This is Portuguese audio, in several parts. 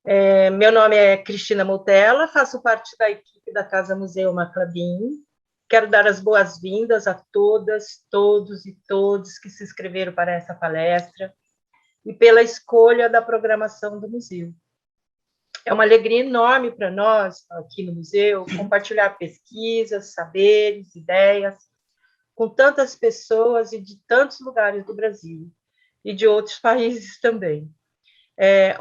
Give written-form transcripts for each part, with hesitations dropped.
Meu nome é Cristina Moutella, faço parte da equipe da Casa Museu Maclabin. Quero dar as boas-vindas a todas, todos e todos que se inscreveram para essa palestra e pela escolha da programação do museu. É uma alegria enorme para nós, aqui no museu, compartilhar pesquisas, saberes, ideias, com tantas pessoas e de tantos lugares do Brasil e de outros países também.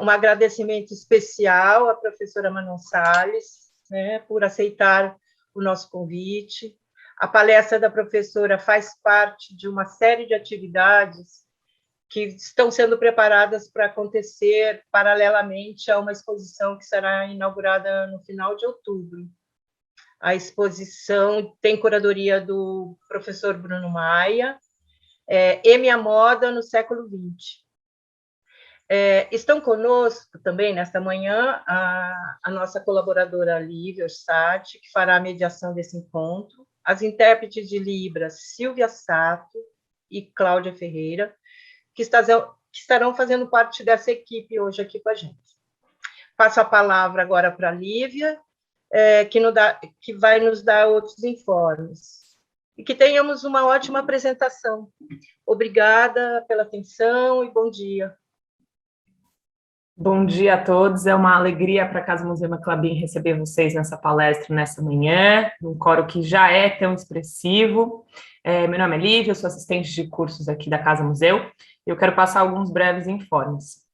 Um agradecimento especial à professora Manon Salles, né, por aceitar o nosso convite. A palestra da professora faz parte de uma série de atividades que estão sendo preparadas para acontecer paralelamente a uma exposição que será inaugurada no final de outubro. A exposição tem curadoria do professor Bruno Maia, M. Moda no século XX. Estão conosco também, nesta manhã, a nossa colaboradora Lívia Orsatti, que fará a mediação desse encontro, as intérpretes de Libras Silvia Sato e Cláudia Ferreira, que estarão fazendo parte dessa equipe hoje aqui com a gente. Passo a palavra agora para a Lívia, que vai nos dar outros informes. E que tenhamos uma ótima apresentação. Obrigada pela atenção e bom dia. Bom dia a todos, é uma alegria para a Casa Museu Maclabin receber vocês nessa palestra nessa manhã, num coro que já é tão expressivo. Meu nome é Lívia, eu sou assistente de cursos aqui da Casa Museu, e eu quero passar alguns breves informes.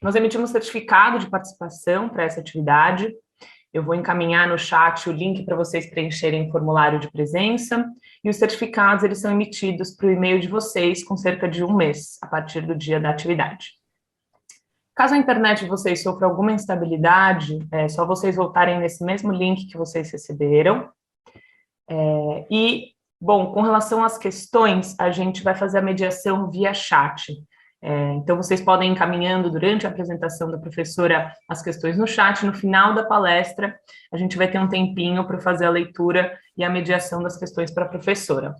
Nós emitimos certificado de participação para essa atividade, eu vou encaminhar no chat o link para vocês preencherem o formulário de presença, e os certificados eles são emitidos para o e-mail de vocês com cerca de um mês, a partir do dia da atividade. Caso a internet de vocês sofra alguma instabilidade, é só vocês voltarem nesse mesmo link que vocês receberam. Bom, com relação às questões, a gente vai fazer a mediação via chat. Então, vocês podem ir encaminhando durante a apresentação da professora as questões no chat. No final da palestra, a gente vai ter um tempinho para fazer a leitura e a mediação das questões para a professora.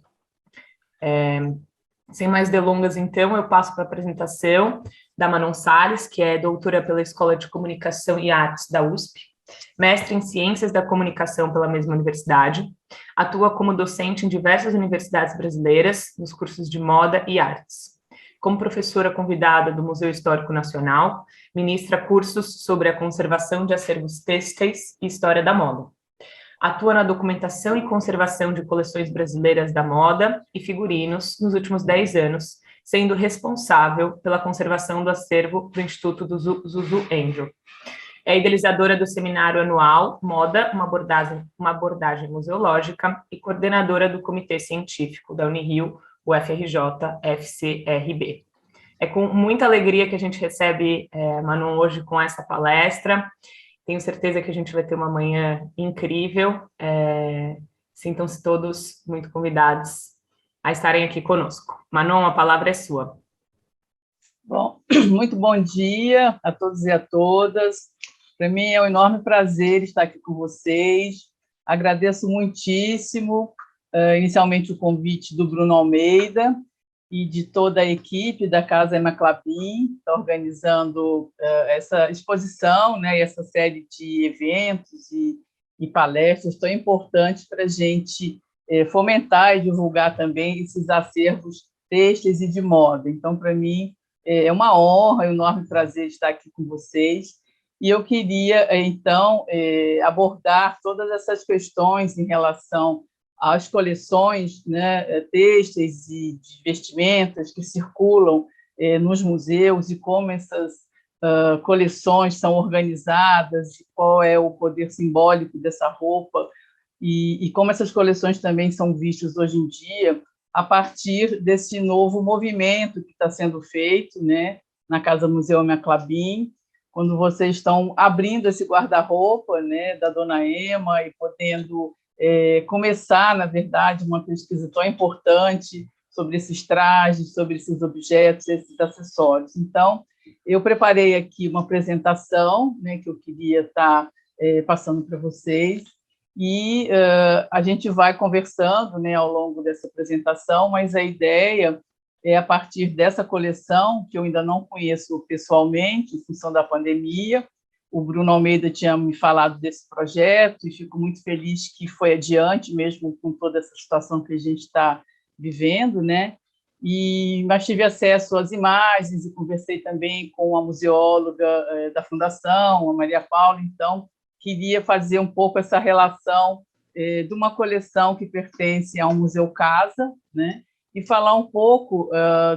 Sem mais delongas, então, eu passo para a apresentação da Manon Salles, que é doutora pela Escola de Comunicação e Artes da USP, mestre em Ciências da Comunicação pela mesma universidade, atua como docente em diversas universidades brasileiras, nos cursos de Moda e Artes. Como professora convidada do Museu Histórico Nacional, ministra cursos sobre a conservação de acervos têxteis e história da moda. Atua na documentação e conservação de coleções brasileiras da moda e figurinos nos últimos 10 anos, sendo responsável pela conservação do acervo do Instituto do Zuzu Angel. É idealizadora do seminário anual Moda, uma abordagem museológica, e coordenadora do Comitê Científico da Unirio, UFRJ, FCRB. É com muita alegria que a gente recebe Manon hoje com essa palestra. Tenho certeza que a gente vai ter uma manhã incrível. Sintam-se todos muito convidados a estarem aqui conosco. Manon, a palavra é sua. Bom, muito bom dia a todos e a todas. Para mim é um enorme prazer estar aqui com vocês. Agradeço muitíssimo, inicialmente, o convite do Bruno Almeida e de toda a equipe da Casa Maclabin, que está organizando essa exposição, né, essa série de eventos e palestras tão importantes para a gente fomentar e divulgar também esses acervos têxteis e de moda. Então, para mim, é uma honra e um enorme prazer estar aqui com vocês. E eu queria, então, abordar todas essas questões em relação às coleções, né, têxteis e de vestimentas que circulam nos museus e como essas coleções são organizadas, qual é o poder simbólico dessa roupa e como essas coleções também são vistas hoje em dia a partir desse novo movimento que está sendo feito, né, na Casa Museu Maclabin, quando vocês estão abrindo esse guarda-roupa, né, da Dona Ema e podendo começar, na verdade, uma pesquisa tão importante sobre esses trajes, sobre esses objetos, esses acessórios. Então, eu preparei aqui uma apresentação, né, que eu queria estar passando para vocês, e a gente vai conversando, né, ao longo dessa apresentação, mas a ideia é, a partir dessa coleção, que eu ainda não conheço pessoalmente, em função da pandemia, o Bruno Almeida tinha me falado desse projeto e fico muito feliz que foi adiante, mesmo com toda essa situação que a gente está vivendo, né? Mas tive acesso às imagens e conversei também com a museóloga da Fundação, a Maria Paula, então queria fazer um pouco essa relação de uma coleção que pertence a um museu casa, né? E falar um pouco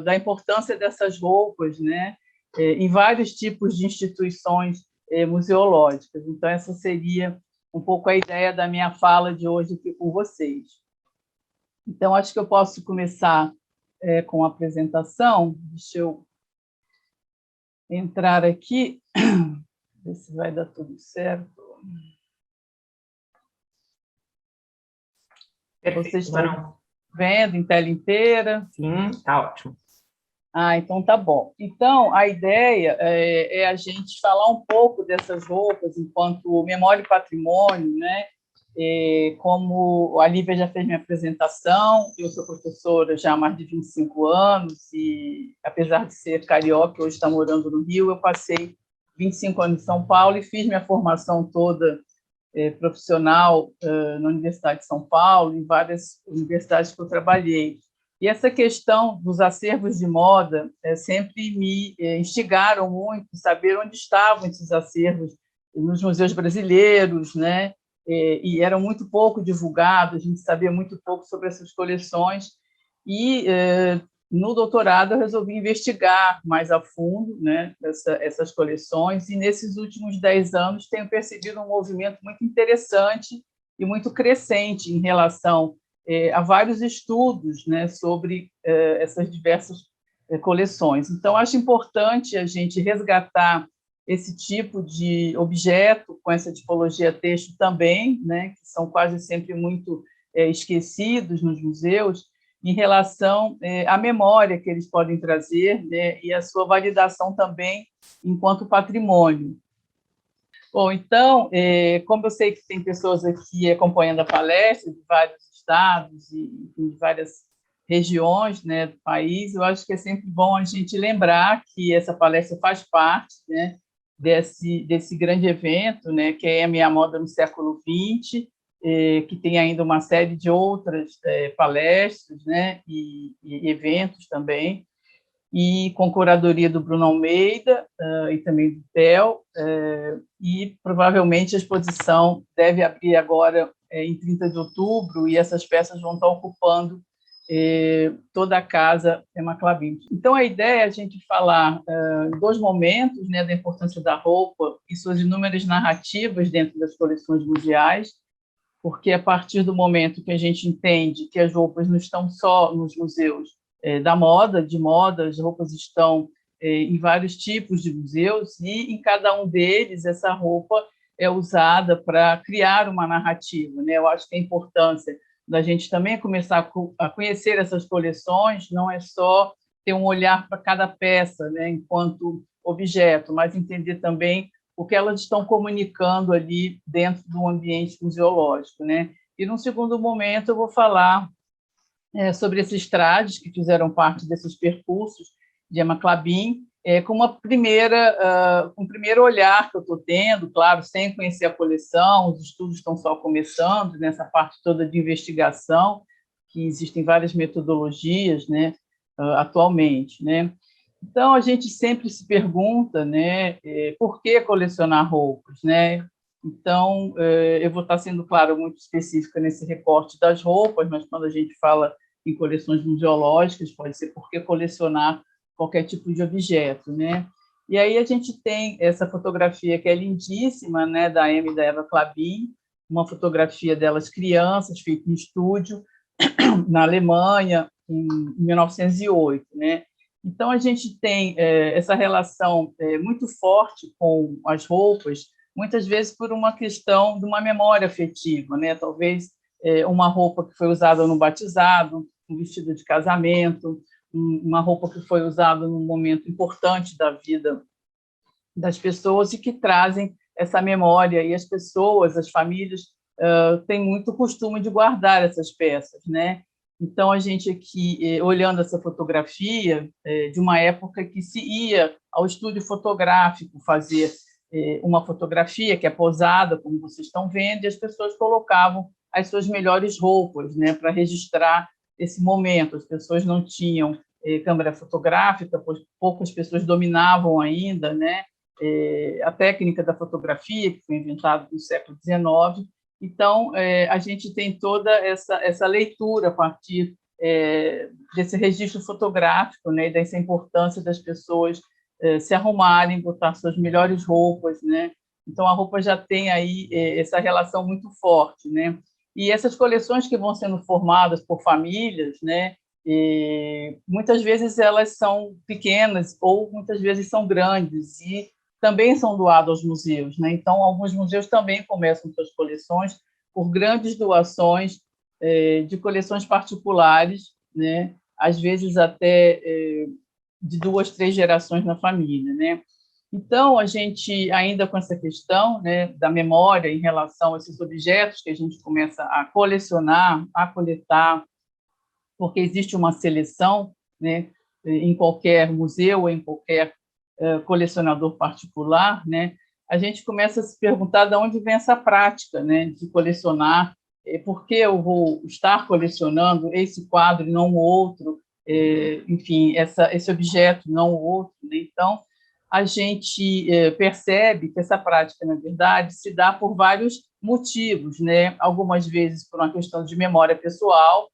da importância dessas roupas, né? Em vários tipos de instituições museológicas. Então, essa seria um pouco a ideia da minha fala de hoje aqui com vocês. Então, acho que eu posso começar com a apresentação. Deixa eu entrar aqui, ver se vai dar tudo certo. Perfeito. Vocês estão vendo em tela inteira? Sim, está ótimo. Então tá bom. Então, a ideia é a gente falar um pouco dessas roupas enquanto memória e patrimônio, né? Como a Lívia já fez minha apresentação, eu sou professora já há mais de 25 anos e, apesar de ser carioca, hoje está morando no Rio, eu passei 25 anos em São Paulo e fiz minha formação toda profissional na Universidade de São Paulo, em várias universidades que eu trabalhei. E essa questão dos acervos de moda sempre me instigaram muito, saber onde estavam esses acervos nos museus brasileiros, né? E eram muito pouco divulgados, a gente sabia muito pouco sobre essas coleções. E, no doutorado, eu resolvi investigar mais a fundo, né, essas coleções, e nesses últimos 10 anos tenho percebido um movimento muito interessante e muito crescente em relação há vários estudos, né, sobre essas diversas coleções. Então, acho importante a gente resgatar esse tipo de objeto com essa tipologia texto também, né, que são quase sempre muito esquecidos nos museus, em relação à memória que eles podem trazer, né, e a sua validação também enquanto patrimônio. Bom, então, como eu sei que tem pessoas aqui acompanhando a palestra de vários estados e de várias regiões, né, do país, eu acho que é sempre bom a gente lembrar que essa palestra faz parte, né, desse grande evento, né, que é a Minha Moda no Século XX, que tem ainda uma série de outras palestras, né, e eventos também, e com curadoria do Bruno Almeida e também do Theo, e provavelmente a exposição deve abrir agora em 30 de outubro, e essas peças vão estar ocupando toda a casa Emma Clabin. Então, a ideia é a gente falar dois momentos, né, da importância da roupa e suas inúmeras narrativas dentro das coleções museais, porque a partir do momento que a gente entende que as roupas não estão só nos museus da moda, de moda, as roupas estão em vários tipos de museus, e em cada um deles essa roupa é usada para criar uma narrativa, né? Eu acho que a importância da gente também começar a conhecer essas coleções não é só ter um olhar para cada peça, né, enquanto objeto, mas entender também o que elas estão comunicando ali dentro do ambiente museológico, né? E, num segundo momento, eu vou falar sobre esses trajes que fizeram parte desses percursos de Emma Clabin, com um primeiro olhar que eu estou tendo, claro, sem conhecer a coleção, os estudos estão só começando, nessa parte toda de investigação, que existem várias metodologias, né, atualmente, né? Então, a gente sempre se pergunta, né, por que colecionar roupas, né? Então, eu vou estar sendo, claro, muito específica nesse recorte das roupas, mas quando a gente fala em coleções museológicas, pode ser por que colecionar qualquer tipo de objeto, né? E aí a gente tem essa fotografia que é lindíssima, né, da Emma e da Eva Clabin, uma fotografia delas crianças, feita em estúdio, na Alemanha, em 1908, né? Então, a gente tem essa relação muito forte com as roupas, muitas vezes por uma questão de uma memória afetiva, né? Talvez uma roupa que foi usada no batizado, um vestido de casamento, uma roupa que foi usada num momento importante da vida das pessoas e que trazem essa memória. E as pessoas, as famílias, têm muito costume de guardar essas peças, né? Então, a gente aqui, olhando essa fotografia de uma época que se ia ao estúdio fotográfico fazer uma fotografia que é posada, como vocês estão vendo, e as pessoas colocavam as suas melhores roupas, né, para registrar esse momento. As pessoas não tinham câmera fotográfica, pois poucas pessoas dominavam ainda, né, a técnica da fotografia, que foi inventada no século XIX. Então, a gente tem toda essa leitura a partir desse registro fotográfico, né, e dessa importância das pessoas se arrumarem, botar suas melhores roupas, né? Então, a roupa já tem aí essa relação muito forte, né? E essas coleções que vão sendo formadas por famílias, né? Muitas vezes elas são pequenas ou muitas vezes são grandes e também são doadas aos museus, né? Então, alguns museus também começam suas coleções por grandes doações de coleções particulares, né? Às vezes até de 2, 3 gerações na família, né? Então, a gente, ainda com essa questão, né, da memória em relação a esses objetos que a gente começa a colecionar, a coletar, porque existe uma seleção, né, em qualquer museu, em qualquer colecionador particular, né, a gente começa a se perguntar de onde vem essa prática, né, de colecionar, por que eu vou estar colecionando esse quadro e não o outro, enfim, esse objeto, não o outro, né? Então, a gente percebe que essa prática, na verdade, se dá por vários motivos, né? Algumas vezes por uma questão de memória pessoal,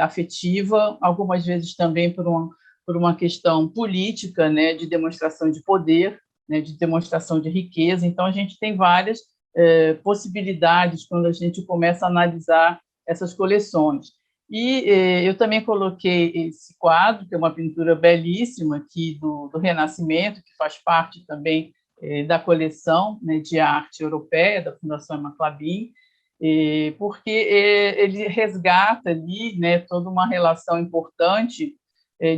afetiva, algumas vezes também por uma questão política, né? De demonstração de poder, né? De demonstração de riqueza. Então, a gente tem várias possibilidades quando a gente começa a analisar essas coleções. E eu também coloquei esse quadro, que é uma pintura belíssima aqui do Renascimento, que faz parte também da coleção, né, de arte europeia da Fundação Emma Clabin, porque ele resgata ali, né, toda uma relação importante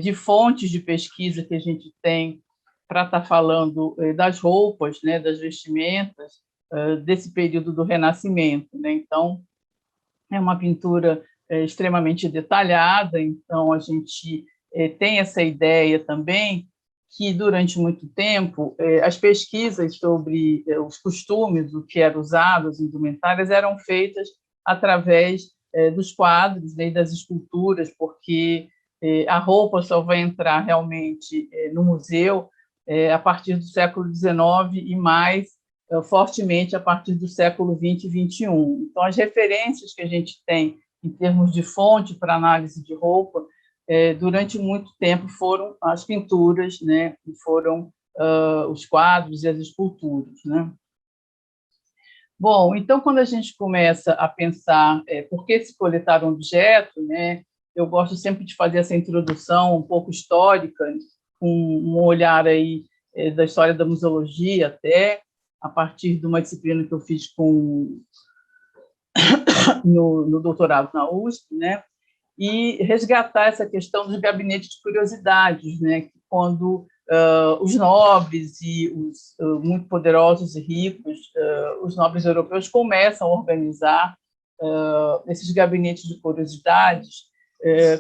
de fontes de pesquisa que a gente tem para estar falando das roupas, né, das vestimentas, desse período do Renascimento, né? Então, é uma pintura extremamente detalhada, então a gente tem essa ideia também que, durante muito tempo, as pesquisas sobre os costumes, o que era usado, as indumentárias, eram feitas através dos quadros, né, e das esculturas, porque a roupa só vai entrar realmente no museu a partir do século XIX e mais fortemente a partir do século XX e XXI. Então, as referências que a gente tem em termos de fonte para análise de roupa, durante muito tempo foram as pinturas, né, e foram os quadros e as esculturas, né? Bom, então, quando a gente começa a pensar por que se coletar um objeto, né, eu gosto sempre de fazer essa introdução um pouco histórica, com um olhar aí da história da museologia até, a partir de uma disciplina que eu fiz no doutorado na USP, né? E resgatar essa questão dos gabinetes de curiosidades, né? Que quando os nobres e os muito poderosos e ricos, os nobres europeus começam a organizar esses gabinetes de curiosidades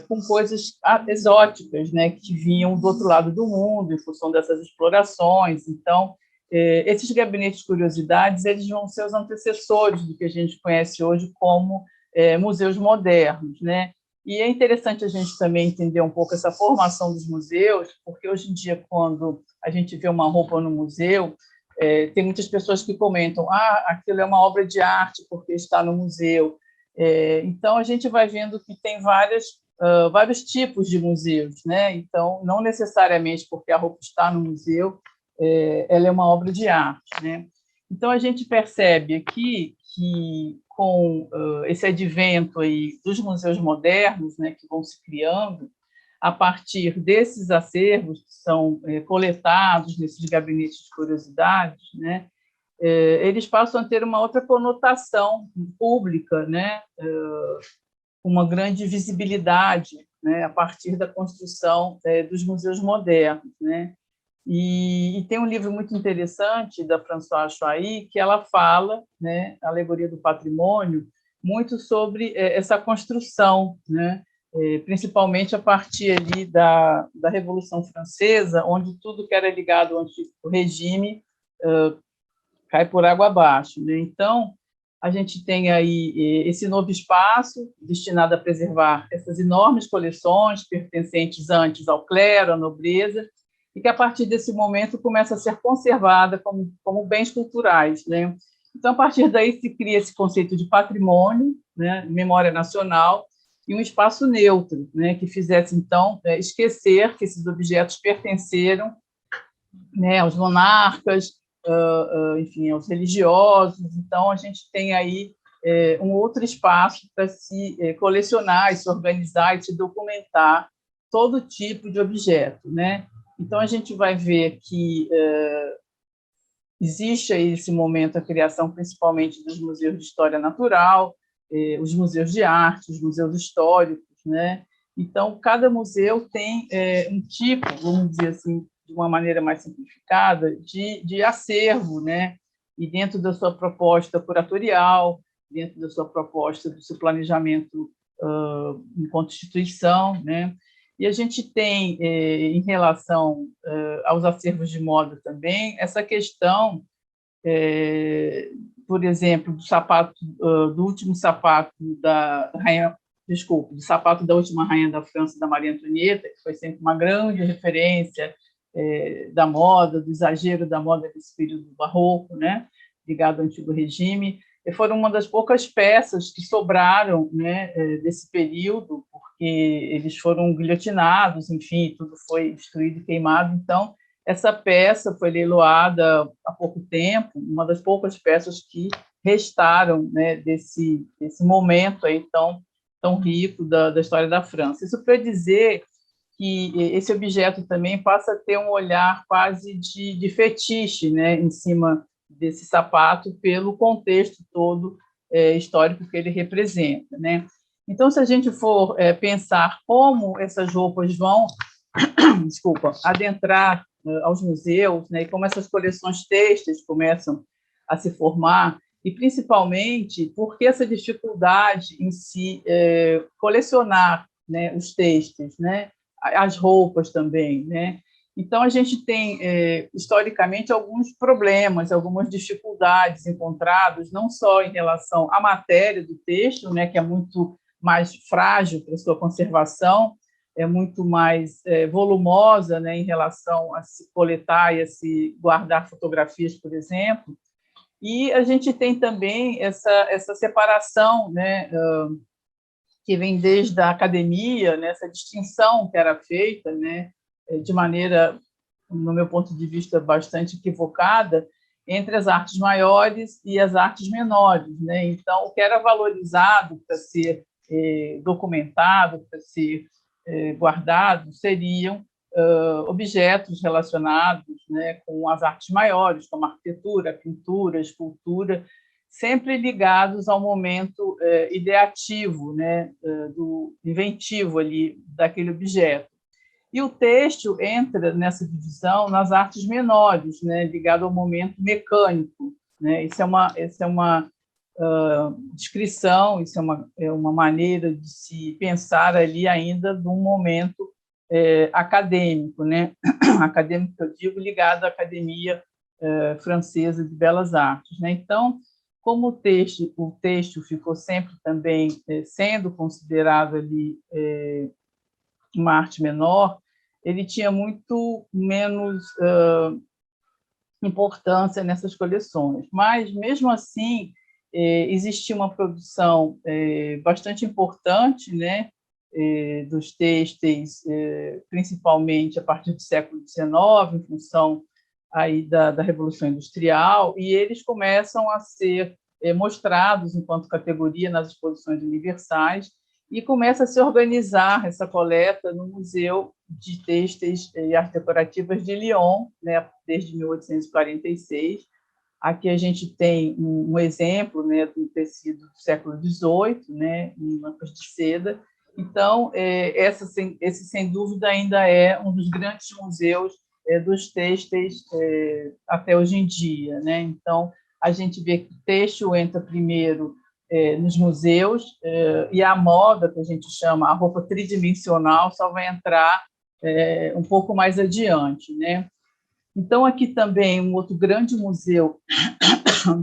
com coisas exóticas, né? Que vinham do outro lado do mundo em função dessas explorações. Então, esses gabinetes de curiosidades, eles vão ser os antecessores do que a gente conhece hoje como museus modernos, né? E é interessante a gente também entender um pouco essa formação dos museus, porque hoje em dia, quando a gente vê uma roupa no museu, tem muitas pessoas que comentam: aquilo é uma obra de arte porque está no museu. Então, a gente vai vendo que tem vários tipos de museus, né? Então, não necessariamente porque a roupa está no museu, ela é uma obra de arte, né? Então, a gente percebe aqui que, com esse advento aí dos museus modernos, né, que vão se criando, a partir desses acervos que são coletados nesses gabinetes de curiosidades, né, eles passam a ter uma outra conotação pública, né, uma grande visibilidade, né, a partir da construção dos museus modernos, né? E tem um livro muito interessante da Françoise Choy, que ela fala, né, Alegoria do Patrimônio, muito sobre essa construção, né, principalmente a partir ali da Revolução Francesa, onde tudo que era ligado ao antigo regime cai por água abaixo, né? Então, a gente tem aí esse novo espaço destinado a preservar essas enormes coleções pertencentes antes ao clero, à nobreza, e que, a partir desse momento, começa a ser conservada como bens culturais, né? Então, a partir daí, se cria esse conceito de patrimônio, né, memória nacional, e um espaço neutro, né, que fizesse, então, esquecer que esses objetos pertenceram, né, aos monarcas, enfim, aos religiosos. Então, a gente tem aí um outro espaço para se colecionar, e se organizar e se documentar todo tipo de objeto, né? Então, a gente vai ver que existe aí, nesse momento, a criação principalmente dos museus de história natural, os museus de arte, os museus históricos, né? Então, cada museu tem um tipo, vamos dizer assim, de uma maneira mais simplificada, de acervo, né? E dentro da sua proposta curatorial, dentro da sua proposta do seu planejamento enquanto instituição, né? E a gente tem, em relação aos acervos de moda também, essa questão, por exemplo, do sapato, do último sapato da rainha, desculpa, do sapato da última rainha da França, da Maria Antonieta, que foi sempre uma grande referência da moda, do exagero da moda desse período barroco, né, ligado ao antigo regime. E foram uma das poucas peças que sobraram, né, desse período, porque eles foram guilhotinados, enfim, tudo foi destruído e queimado. Então, essa peça foi leiloada há pouco tempo, uma das poucas peças que restaram, né, desse momento aí tão rico da história da França. Isso para dizer que esse objeto também passa a ter um olhar quase de fetiche, né, em cima desse sapato, pelo contexto todo histórico que ele representa, né? Então, se a gente for pensar como essas roupas vão, desculpa, adentrar aos museus, né, e como essas coleções têxteis começam a se formar, e principalmente porque essa dificuldade em se colecionar, né, os têxteis, né, as roupas também, né? Então, a gente tem, historicamente, alguns problemas, algumas dificuldades encontradas, não só em relação à matéria do texto, né, que é muito mais frágil para sua conservação, é muito mais volumosa, né, em relação a se coletar e a se guardar fotografias, por exemplo. E a gente tem também essa separação, né, que vem desde a academia, né, essa distinção que era feita, né, de maneira, no meu ponto de vista, bastante equivocada, entre as artes maiores e as artes menores, né? Então, o que era valorizado para ser documentado, para ser guardado, seriam objetos relacionados, né, com as artes maiores, como a arquitetura, a pintura, a escultura, sempre ligados ao momento ideativo, né, do inventivo ali daquele objeto. E o têxtil entra nessa divisão nas artes menores, né, ligado ao momento mecânico, né? Isso é uma descrição, isso é uma maneira de se pensar ali ainda de um momento acadêmico, né? Acadêmico, que eu digo, ligado à Academia Francesa de Belas Artes, né? Então, como o têxtil ficou sempre também sendo considerado ali uma arte menor, ele tinha muito menos importância nessas coleções. Mas, mesmo assim, existia uma produção bastante importante, né, dos têxteis, principalmente a partir do século XIX, em função aí da Revolução Industrial, e eles começam a ser mostrados enquanto categoria nas exposições universais, e começa a se organizar essa coleta no Museu de Têxteis e Artes Decorativas de Lyon, né, desde 1846. Aqui a gente tem um exemplo, né, do tecido do século XVIII, né, em mantas de seda. Então, esse, sem dúvida, ainda é um dos grandes museus dos têxteis até hoje em dia, né? Então, a gente vê que o têxtil entra primeiro nos museus, e a moda, que a gente chama a roupa tridimensional, só vai entrar um pouco mais adiante, né? Então, aqui também um outro grande museu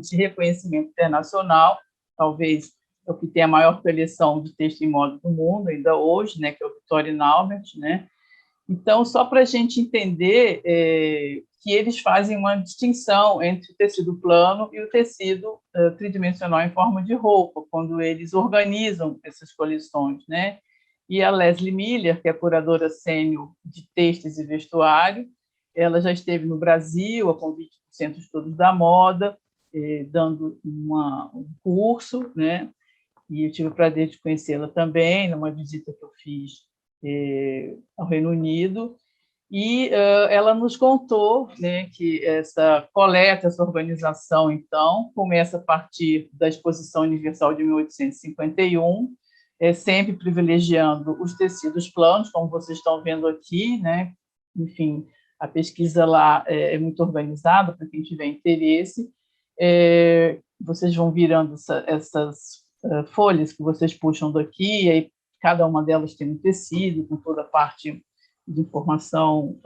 de reconhecimento internacional, talvez é o que tem a maior coleção de texto em moda do mundo ainda hoje, né, que é o Victoria and Albert, né? Então, só para a gente entender que eles fazem uma distinção entre o tecido plano e o tecido tridimensional em forma de roupa, quando eles organizam essas coleções, né? E a Leslie Miller, que é curadora sênior de textos e vestuário, ela já esteve no Brasil, a convite do Centro de Estudos da Moda, dando um curso, né? E eu tive o prazer de conhecê-la também, numa visita que eu fiz ao Reino Unido, e ela nos contou, né, que essa coleta, essa organização, então, começa a partir da Exposição Universal de 1851, sempre privilegiando os tecidos planos, como vocês estão vendo aqui, né? Enfim, a pesquisa lá é muito organizada, para quem tiver interesse. Vocês vão virando essas folhas que vocês puxam daqui, e aí cada uma delas tem um tecido, com toda a parte de informação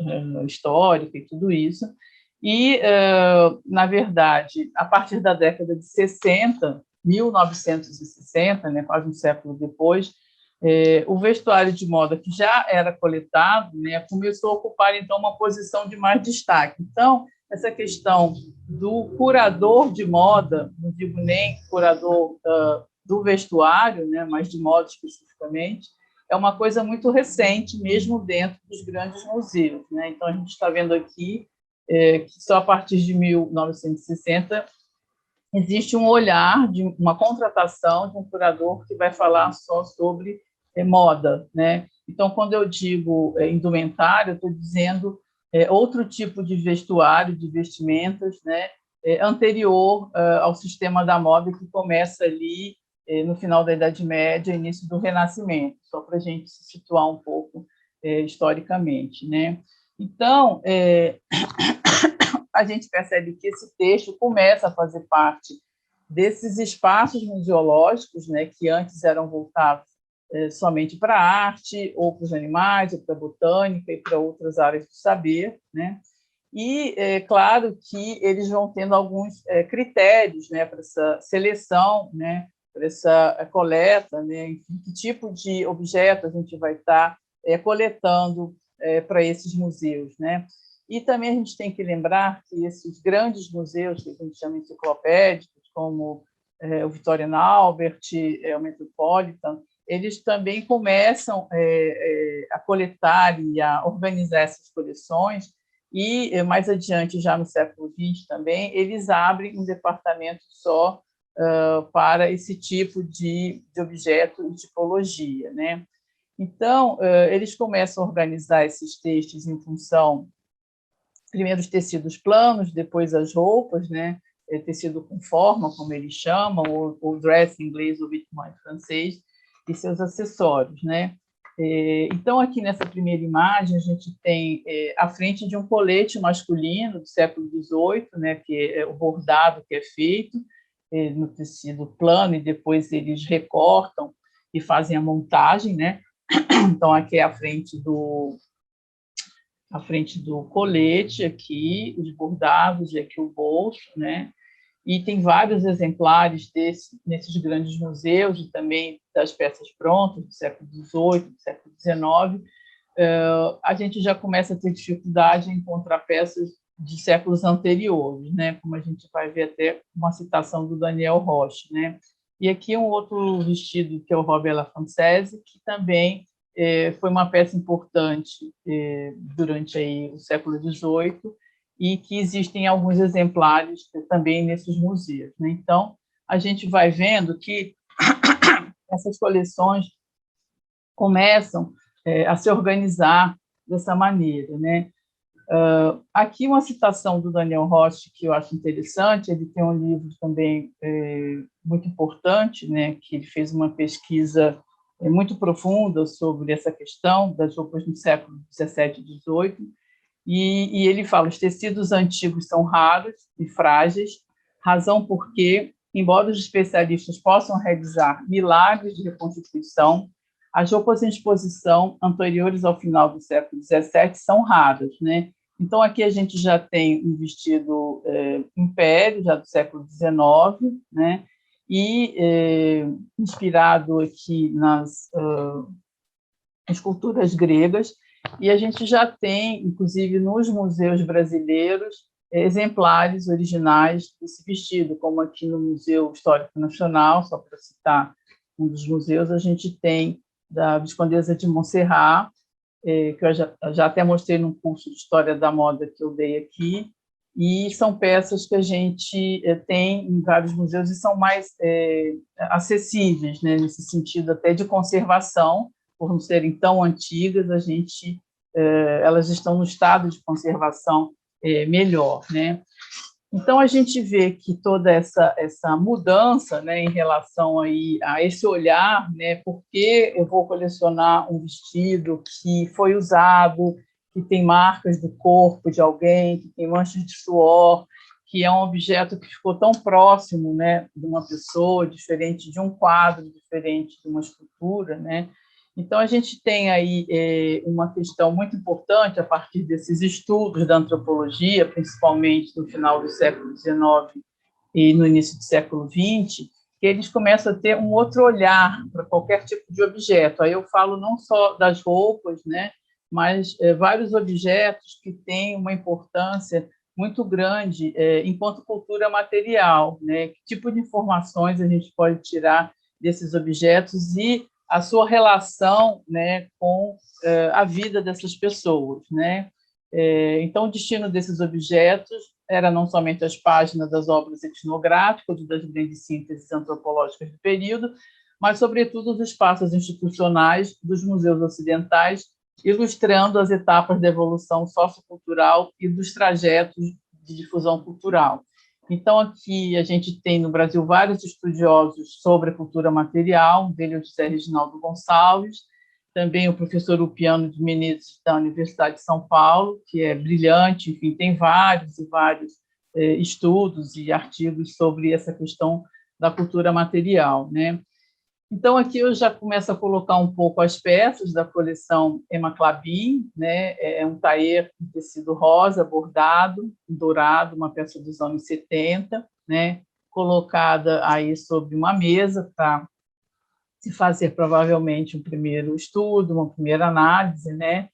histórica e tudo isso. E, na verdade, a partir da década de 60, 1960, né, quase um século depois, o vestuário de moda, que já era coletado, né, começou a ocupar, então, uma posição de mais destaque. Então, essa questão do curador de moda, não digo nem curador do vestuário, né, mas de moda especificamente, é uma coisa muito recente, mesmo dentro dos grandes museus, né? Então, a gente está vendo aqui que só a partir de 1960 existe um olhar, de uma contratação de um curador que vai falar só sobre moda, né? Então, quando eu digo indumentário, eu estou dizendo outro tipo de vestuário, de vestimentas, né? Anterior ao sistema da moda, que começa ali no final da Idade Média, início do Renascimento, só para a gente se situar um pouco historicamente, né? Então, a gente percebe que esse texto começa a fazer parte desses espaços museológicos, né, que antes eram voltados somente para a arte, ou para os animais, ou para a botânica, e para outras áreas do saber, né? E é claro que eles vão tendo alguns critérios, né, para essa seleção, né, para essa coleta, né, enfim, que tipo de objeto a gente vai estar coletando para esses museus, né? E também a gente tem que lembrar que esses grandes museus, que a gente chama enciclopédicos, como o Victoria and Albert, o Metropolitan, eles também começam a coletar e a organizar essas coleções, e mais adiante, já no século XX também, eles abrem um departamento só para esse tipo de objeto e tipologia, né? Então, eles começam a organizar esses textos em função, primeiro, os tecidos planos, depois as roupas, né? Tecido com forma, como eles chamam, ou dress em inglês, ou vêtement em francês, e seus acessórios, né? Então, aqui nessa primeira imagem, a gente tem a frente de um colete masculino do século XVIII, né, que é o bordado que é feito no tecido plano, e depois eles recortam e fazem a montagem, né? Então, aqui é a frente do colete, aqui os bordados, e aqui o bolso, né? E tem vários exemplares nesses grandes museus, e também das peças prontas do século XVIII, do século XIX. A gente já começa a ter dificuldade em encontrar peças de séculos anteriores, né? Como a gente vai ver até uma citação do Daniel Roche, né? E aqui um outro vestido, que é o Robert Lafoncese, que também foi uma peça importante durante aí o século XVIII, e que existem alguns exemplares também nesses museus, né? Então, a gente vai vendo que essas coleções começam a se organizar dessa maneira, né? Aqui uma citação do Daniel Roche, que eu acho interessante. Ele tem um livro também muito importante, né, que ele fez uma pesquisa muito profunda sobre essa questão das roupas no século XVII e XVIII, e ele fala: os tecidos antigos são raros e frágeis, razão porque, embora os especialistas possam realizar milagres de reconstituição, as roupas em exposição anteriores ao final do século XVII são raras, né? Então, aqui a gente já tem um vestido império, já do século XIX, né? E inspirado aqui nas esculturas gregas, e a gente já tem, inclusive, nos museus brasileiros, exemplares originais desse vestido, como aqui no Museu Histórico Nacional, só para citar um dos museus, a gente tem da Viscondesa de Montserrat, que eu já até mostrei num curso de História da Moda que eu dei aqui, e são peças que a gente tem em vários museus e são mais acessíveis, né, nesse sentido até de conservação, por não serem tão antigas, elas estão no estado de conservação melhor, né? Então, a gente vê que toda essa mudança, né, em relação aí a esse olhar, né, porque eu vou colecionar um vestido que foi usado, que tem marcas do corpo de alguém, que tem manchas de suor, que é um objeto que ficou tão próximo, né, de uma pessoa, diferente de um quadro, diferente de uma escultura, né? Então, a gente tem aí uma questão muito importante a partir desses estudos da antropologia, principalmente no final do século XIX e no início do século XX, que eles começam a ter um outro olhar para qualquer tipo de objeto. Aí eu falo não só das roupas, né, mas vários objetos que têm uma importância muito grande enquanto cultura material, né? Que tipo de informações a gente pode tirar desses objetos e a sua relação, né, com a vida dessas pessoas, né? Então, o destino desses objetos era não somente as páginas das obras etnográficas, das grandes sínteses antropológicas do período, mas, sobretudo, os espaços institucionais dos museus ocidentais, ilustrando as etapas da evolução sociocultural e dos trajetos de difusão cultural. Então, aqui a gente tem no Brasil vários estudiosos sobre a cultura material, um deles é o José Reginaldo Gonçalves, também o professor Ulpiano de Menezes, da Universidade de São Paulo, que é brilhante, enfim, tem vários e vários estudos e artigos sobre essa questão da cultura material, né? Então, aqui eu já começo a colocar um pouco as peças da coleção Emma Clabin, né? É um tailleur de tecido rosa, bordado, dourado, uma peça dos anos 70, né? Colocada aí sobre uma mesa para se fazer provavelmente um primeiro estudo, uma primeira análise, né?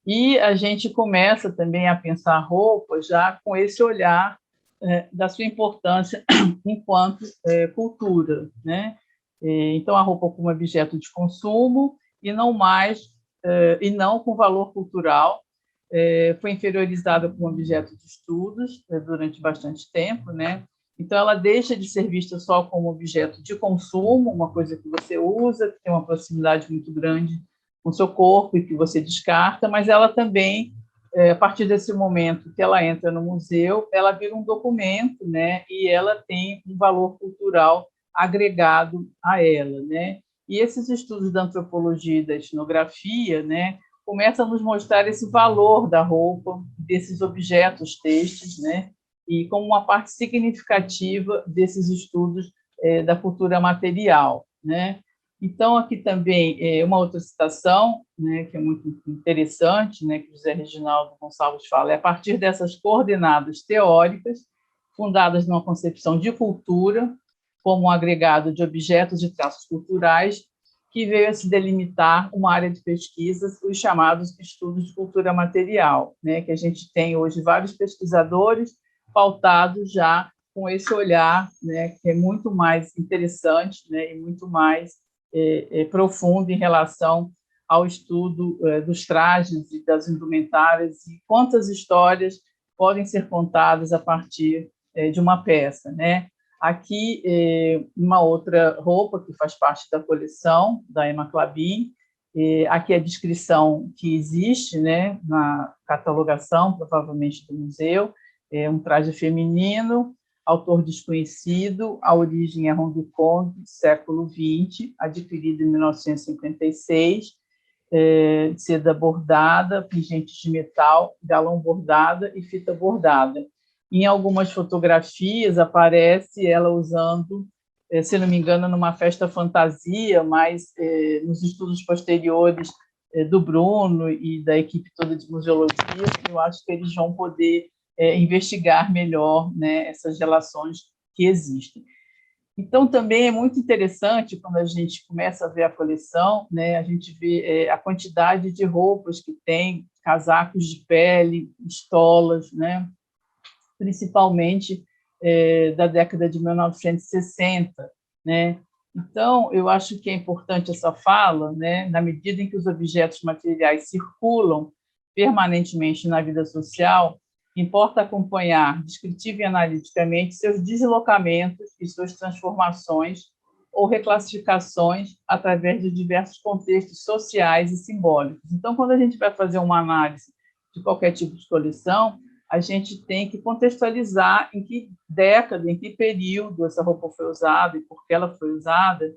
E a gente começa também a pensar a roupa já com esse olhar da sua importância enquanto cultura, né? Então, a roupa como objeto de consumo e não mais, e não com valor cultural, foi inferiorizada como objeto de estudos durante bastante tempo, né? Então, ela deixa de ser vista só como objeto de consumo, uma coisa que você usa, que tem uma proximidade muito grande com o seu corpo e que você descarta, mas ela também, a partir desse momento que ela entra no museu, ela vira um documento, né? E ela tem um valor cultural agregado a ela, né? E esses estudos da antropologia e da etnografia, né, começam a nos mostrar esse valor da roupa, desses objetos têxteis, né, e como uma parte significativa desses estudos da cultura material, né? Então, aqui também uma outra citação, né, que é muito interessante, né, que José Reginaldo Gonçalves fala, é a partir dessas coordenadas teóricas, fundadas numa concepção de cultura, como um agregado de objetos e traços culturais, que veio a se delimitar uma área de pesquisas, os chamados estudos de cultura material, né, que a gente tem hoje vários pesquisadores pautados já com esse olhar, né, que é muito mais interessante, né, e muito mais profundo em relação ao estudo dos trajes e das indumentárias e quantas histórias podem ser contadas a partir de uma peça, né? Aqui, uma outra roupa que faz parte da coleção da Emma Clabin. Aqui a descrição que existe, né, na catalogação, provavelmente do museu, é um traje feminino, autor desconhecido, a origem é Hong Kong, século XX, adquirido em 1956, seda bordada, pingentes de metal, galão bordada e fita bordada. Em algumas fotografias aparece ela usando, se não me engano, numa festa fantasia, mas nos estudos posteriores do Bruno e da equipe toda de museologia, eu acho que eles vão poder investigar melhor, né, essas relações que existem. Então, também é muito interessante, quando a gente começa a ver a coleção, né, a gente vê a quantidade de roupas que tem, casacos de pele, estolas, né, principalmente da década de 1960, né? Então, eu acho que é importante essa fala, né, na medida em que os objetos materiais circulam permanentemente na vida social, importa acompanhar descritiva e analiticamente seus deslocamentos e suas transformações ou reclassificações através de diversos contextos sociais e simbólicos. Então, quando a gente vai fazer uma análise de qualquer tipo de coleção, a gente tem que contextualizar em que década, em que período essa roupa foi usada e por que ela foi usada.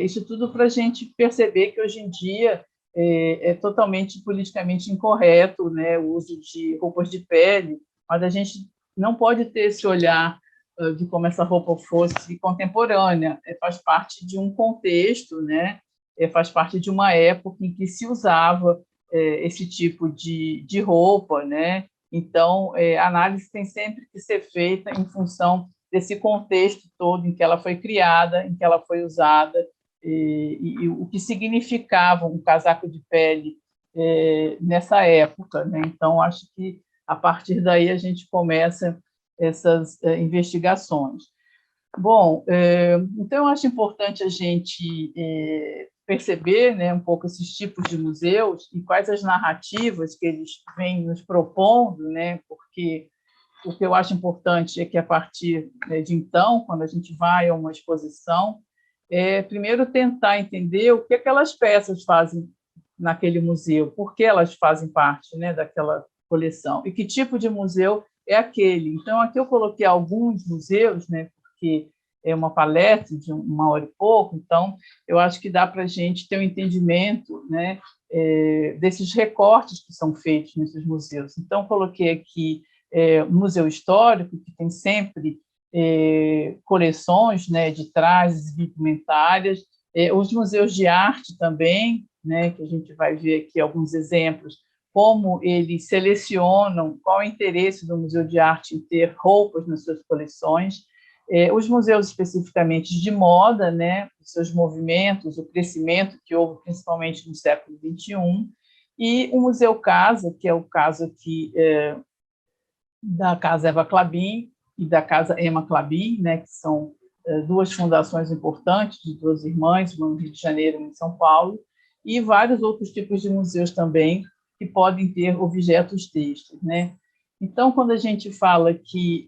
Isso tudo para a gente perceber que, hoje em dia, é totalmente politicamente incorreto, né, o uso de roupas de pele, mas a gente não pode ter esse olhar de como essa roupa fosse contemporânea. Faz parte de um contexto, né, faz parte de uma época em que se usava esse tipo de roupa, né? Então, a análise tem sempre que ser feita em função desse contexto todo em que ela foi criada, em que ela foi usada, e o que significava um casaco de pele nessa época, né? Então, acho que, a partir daí, a gente começa essas investigações. Bom, então, eu acho importante a gente perceber, né, um pouco esses tipos de museus e quais as narrativas que eles vêm nos propondo, né, porque o que eu acho importante é que, a partir de então, quando a gente vai a uma exposição, primeiro tentar entender o que aquelas peças fazem naquele museu, por que elas fazem parte, né, daquela coleção, e que tipo de museu é aquele. Então, aqui eu coloquei alguns museus, né, porque é uma palestra de 1 hora e pouco, então eu acho que dá para a gente ter um entendimento, né, desses recortes que são feitos nesses museus. Então, coloquei aqui o Museu Histórico, que tem sempre coleções, né, de trajes e indumentárias, os museus de arte também, né, que a gente vai ver aqui alguns exemplos, como eles selecionam, qual é o interesse do Museu de Arte em ter roupas nas suas coleções, os museus especificamente de moda, né, os seus movimentos, o crescimento que houve principalmente no século XXI, e o Museu Casa, que é o caso aqui da Casa Eva Klabin e da Casa Emma Klabin, né, que são duas fundações importantes de duas irmãs, uma no Rio de Janeiro e uma em São Paulo, e vários outros tipos de museus também que podem ter objetos têxteis, né? Então, quando a gente fala aqui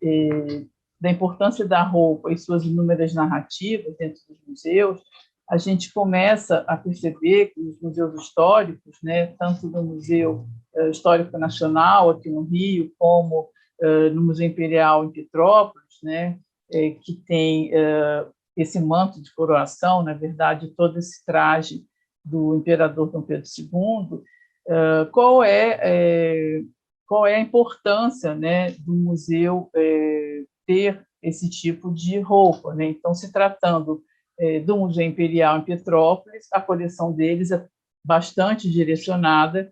da importância da roupa e suas inúmeras narrativas dentro dos museus, a gente começa a perceber que os museus históricos, né, tanto no Museu Histórico Nacional aqui no Rio, como no Museu Imperial em Petrópolis, né, que tem esse manto de coroação, na verdade, todo esse traje do imperador Dom Pedro II, qual é a importância, né, do museu ter esse tipo de roupa, né? Então, se tratando do Museu Imperial em Petrópolis, a coleção deles é bastante direcionada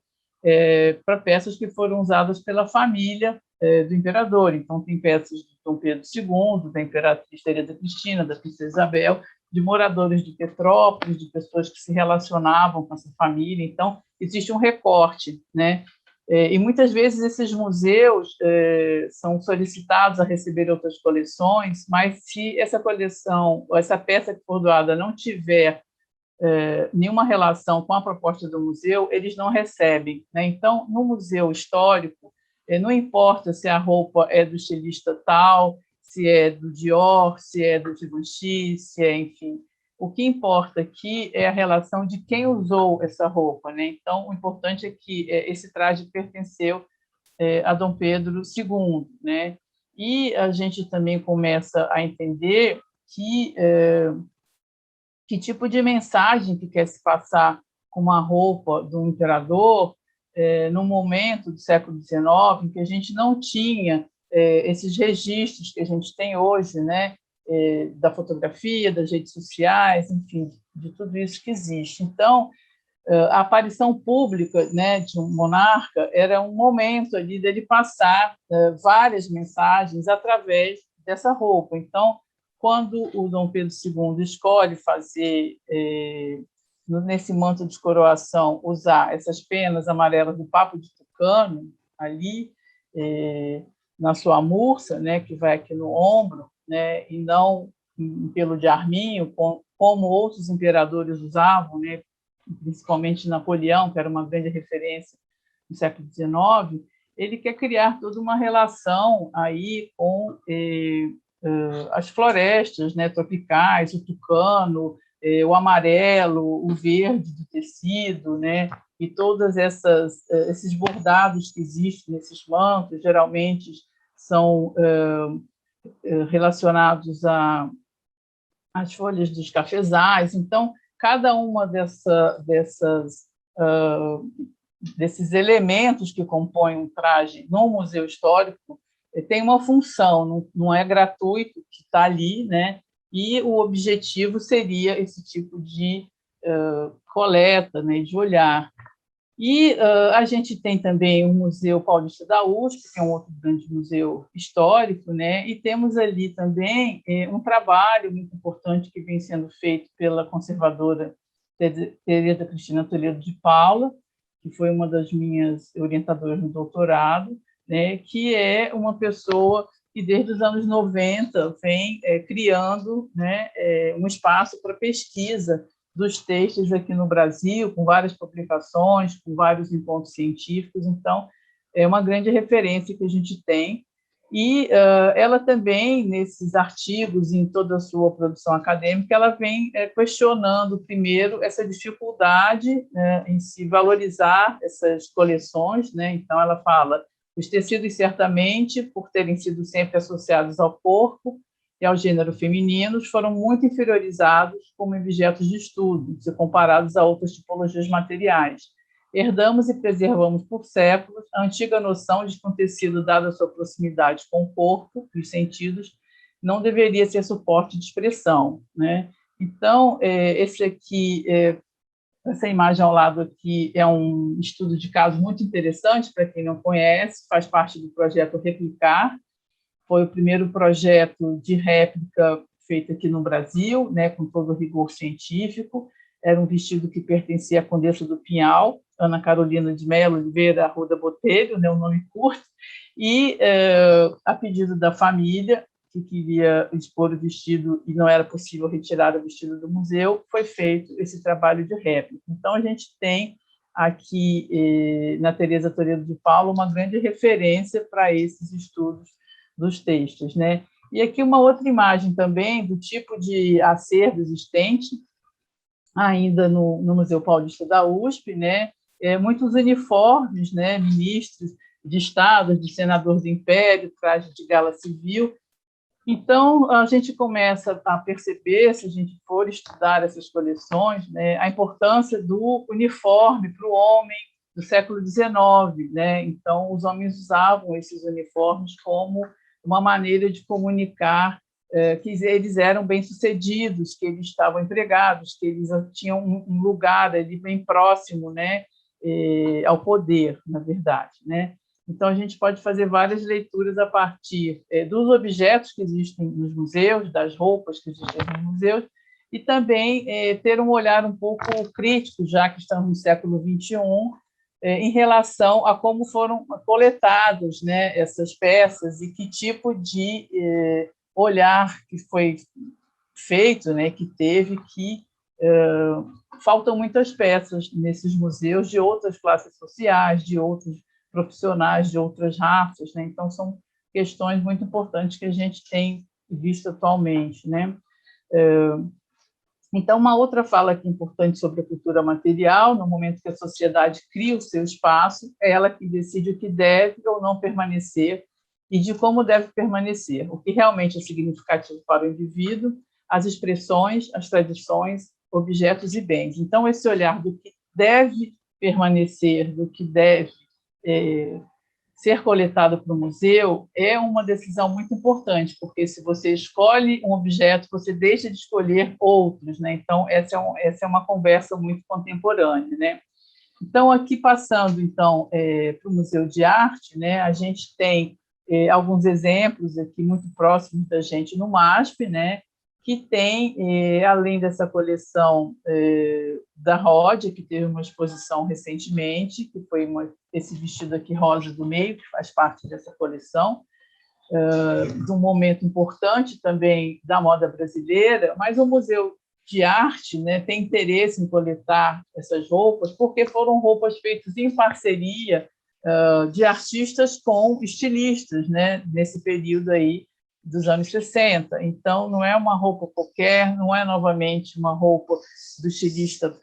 para peças que foram usadas pela família do imperador. Então, tem peças de Dom Pedro II, da imperatriz Teresa Cristina, da princesa Isabel, de moradores de Petrópolis, de pessoas que se relacionavam com essa família. Então, existe um recorte, né? E muitas vezes esses museus são solicitados a receber outras coleções, mas se essa coleção, ou essa peça que for doada não tiver nenhuma relação com a proposta do museu, eles não recebem, né? Então, no museu histórico, não importa se a roupa é do estilista tal, se é do Dior, se é do Givenchy, se é, enfim. O que importa aqui é a relação de quem usou essa roupa, né? Então, o importante é que esse traje pertenceu a Dom Pedro II, né? E a gente também começa a entender que tipo de mensagem que quer se passar com uma roupa do imperador no momento do século XIX, em que a gente não tinha esses registros que a gente tem hoje, né, da fotografia, das redes sociais, enfim, de tudo isso que existe. Então, A aparição pública, né, de um monarca era um momento ali dele passar várias mensagens através dessa roupa. Então, quando o Dom Pedro II escolhe fazer, nesse manto de coroação, usar essas penas amarelas do Papo de Tucano, ali, na sua mursa, né, que vai aqui no ombro, né, e não em pelo de arminho, como outros imperadores usavam, né, principalmente Napoleão, que era uma grande referência no século XIX, ele quer criar toda uma relação aí com as florestas, né, tropicais, o tucano, o amarelo, o verde do tecido, né, e todas esses bordados que existem nesses mantos, geralmente são relacionados às folhas dos cafezais. Então, cada uma desses elementos que compõem um traje no museu histórico tem uma função, não é gratuito, que está ali, né? E o objetivo seria esse tipo de coleta, né, de olhar. E a gente tem também o Museu Paulista da USP, que é um outro grande museu histórico, né? E temos ali também um trabalho muito importante que vem sendo feito pela conservadora Tereza Cristina Toledo de Paula, que foi uma das minhas orientadoras no doutorado, né? Que é uma pessoa que desde os anos 90 vem criando, né, um espaço para pesquisa dos textos aqui no Brasil, com várias publicações, com vários encontros científicos. Então, é uma grande referência que a gente tem. E ela também, nesses artigos, em toda a sua produção acadêmica, ela vem questionando, primeiro, essa dificuldade, né, em se valorizar essas coleções, né? Então, ela fala: os tecidos, certamente, por terem sido sempre associados ao corpo e ao gênero femininos, foram muito inferiorizados como objetos de estudo, se comparados a outras tipologias materiais. Herdamos e preservamos por séculos a antiga noção de que um tecido, dado a sua proximidade com o corpo e os sentidos, não deveria ser suporte de expressão, né? Então, essa imagem ao lado aqui é um estudo de caso muito interessante, para quem não conhece, faz parte do projeto Replicar. Foi o primeiro projeto de réplica feito aqui no Brasil, né, com todo o rigor científico. Era um vestido que pertencia à Condessa do Pinhal, Ana Carolina de Mello Oliveira Arruda Botelho, né, um nome curto, e, a pedido da família, que queria expor o vestido e não era possível retirar o vestido do museu, foi feito esse trabalho de réplica. Então, a gente tem aqui, na Tereza Toledo de Paula, uma grande referência para esses estudos dos textos, né? E aqui uma outra imagem também do tipo de acervo existente ainda no Museu Paulista da USP, né? Muitos uniformes, né? Ministros de Estado, de senador do Império, traje de gala civil. Então, a gente começa a perceber, se a gente for estudar essas coleções, né, a importância do uniforme para o homem do século XIX, né? Então, os homens usavam esses uniformes como uma maneira de comunicar que eles eram bem-sucedidos, que eles estavam empregados, que eles tinham um lugar ali bem próximo, né, ao poder, na verdade, né? Então, a gente pode fazer várias leituras a partir dos objetos que existem nos museus, das roupas que existem nos museus, e também ter um olhar um pouco crítico, já que estamos no século XXI, em relação a como foram coletadas, né, essas peças e que tipo de olhar que foi feito, né, que teve, que faltam muitas peças nesses museus de outras classes sociais, de outros profissionais, de outras raças, né? Então, são questões muito importantes que a gente tem visto atualmente, né? Então, uma outra fala aqui importante sobre a cultura material, no momento que a sociedade cria o seu espaço, é ela que decide o que deve ou não permanecer e de como deve permanecer, o que realmente é significativo para o indivíduo, as expressões, as tradições, objetos e bens. Então, esse olhar do que deve permanecer, do que deve ser coletado para o museu é uma decisão muito importante, porque se você escolhe um objeto, você deixa de escolher outros, né? Então, essa é uma conversa muito contemporânea, né? Então, aqui passando então para o Museu de Arte, né? A gente tem alguns exemplos aqui muito próximos da gente no MASP, né? Que tem, além dessa coleção da Ródia, que teve uma exposição recentemente, que foi esse vestido aqui rosa do meio, que faz parte dessa coleção, de um momento importante também da moda brasileira, mas o Museu de Arte, né, tem interesse em coletar essas roupas, porque foram roupas feitas em parceria de artistas com estilistas, né, nesse período aí dos anos 60. Então, não é uma roupa qualquer, não é novamente uma roupa do estilista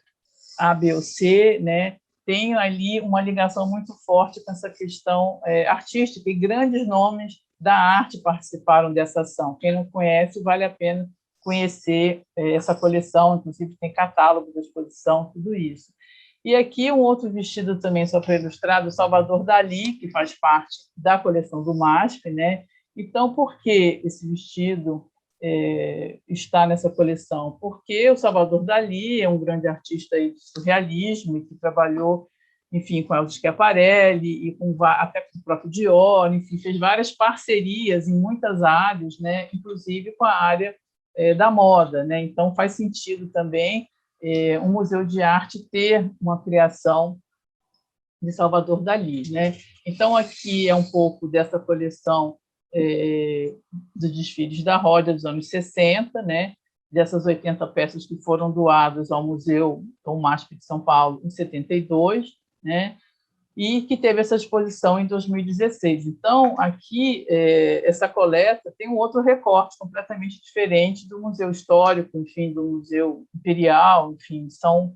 A, B ou C, né? Tem ali uma ligação muito forte com essa questão artística, e grandes nomes da arte participaram dessa ação. Quem não conhece, vale a pena conhecer essa coleção, inclusive tem catálogo da exposição, tudo isso. E aqui um outro vestido também, só para ilustrar, do Salvador Dalí, que faz parte da coleção do MASP, né? Então, por que esse vestido está nessa coleção? Porque o Salvador Dalí é um grande artista aí de surrealismo e que trabalhou, enfim, com Elvis Schiaparelli e até com o próprio Dior, enfim, fez várias parcerias em muitas áreas, né? Inclusive com a área da moda, né? Então, faz sentido também um museu de arte ter uma criação de Salvador Dalí, né? Então, aqui é um pouco dessa coleção dos desfiles da Ródia dos anos 60, né? Dessas 80 peças que foram doadas ao Museu Tom MASP de São Paulo em 72, né? E que teve essa exposição em 2016. Então, aqui, essa coleta tem um outro recorte completamente diferente do Museu Histórico, enfim, do Museu Imperial, enfim, são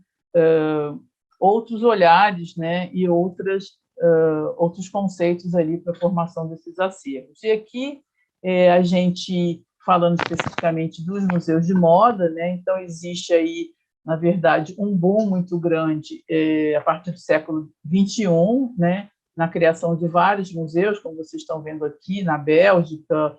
outros olhares, né, e outros conceitos ali para a formação desses acervos. E aqui, a gente, falando especificamente dos museus de moda, né, então existe aí, na verdade, um boom muito grande a partir do século XXI, né, na criação de vários museus, como vocês estão vendo aqui, na Bélgica,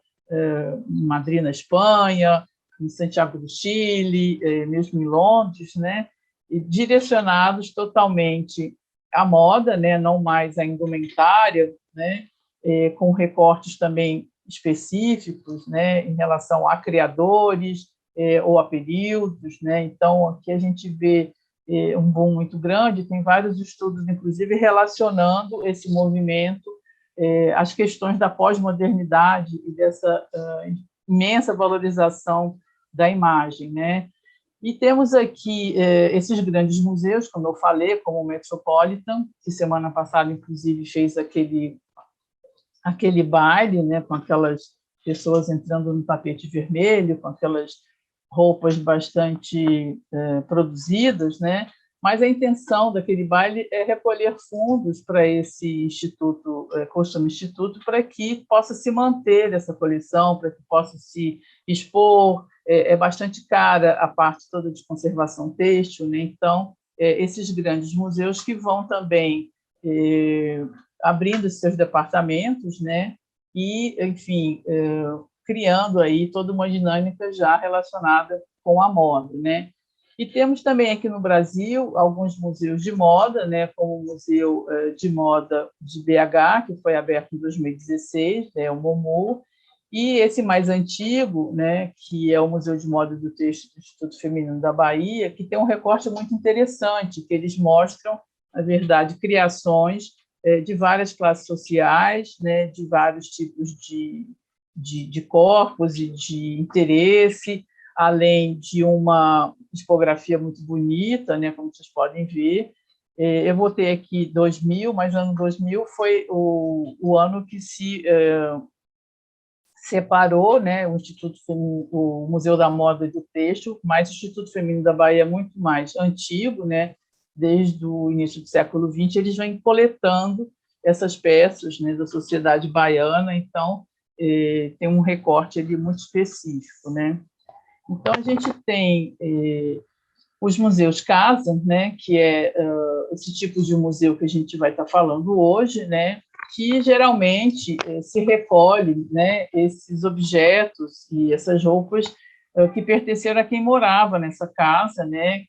em Madrid, na Espanha, em Santiago do Chile, mesmo em Londres, né, e direcionados totalmente à moda, né, não mais à indumentária, né, com recortes também específicos, né, em relação a criadores, ou a períodos, né? Então, aqui a gente vê um boom muito grande, tem vários estudos, inclusive, relacionando esse movimento às questões da pós-modernidade e dessa imensa valorização da imagem, né? E temos aqui esses grandes museus, como eu falei, como o Metropolitan, que semana passada, inclusive, fez aquele baile, né, com aquelas pessoas entrando no tapete vermelho, com aquelas roupas bastante produzidas, né? Mas a intenção daquele baile é recolher fundos para esse instituto, Costume Instituto, para que possa se manter essa coleção, para que possa se expor. É bastante cara a parte toda de conservação têxtil, né? Então, esses grandes museus que vão também abrindo seus departamentos, né? E, enfim, criando aí toda uma dinâmica já relacionada com a moda, né? E temos também aqui no Brasil alguns museus de moda, né, como o Museu de Moda de BH, que foi aberto em 2016, né, o MoMU, e esse mais antigo, né, que é o Museu de Moda do Têxtil do Instituto Feminino da Bahia, que tem um recorte muito interessante, que eles mostram, na verdade, criações de várias classes sociais, né, de vários tipos de corpos e de interesse, além de uma tipografia muito bonita, né, como vocês podem ver. Eu botei aqui 2000, mas ano 2000 foi o ano que se separou, né, o Museu da Moda e do Têxtil, mas o Instituto Feminino da Bahia é muito mais antigo, né, desde o início do século XX, eles vêm coletando essas peças, né, da sociedade baiana, então tem um recorte ali muito específico, né? Então, a gente tem os museus casa, né, que é esse tipo de museu que a gente vai estar falando hoje, né, que geralmente se recolhe, né, esses objetos e essas roupas que pertenceram a quem morava nessa casa, né,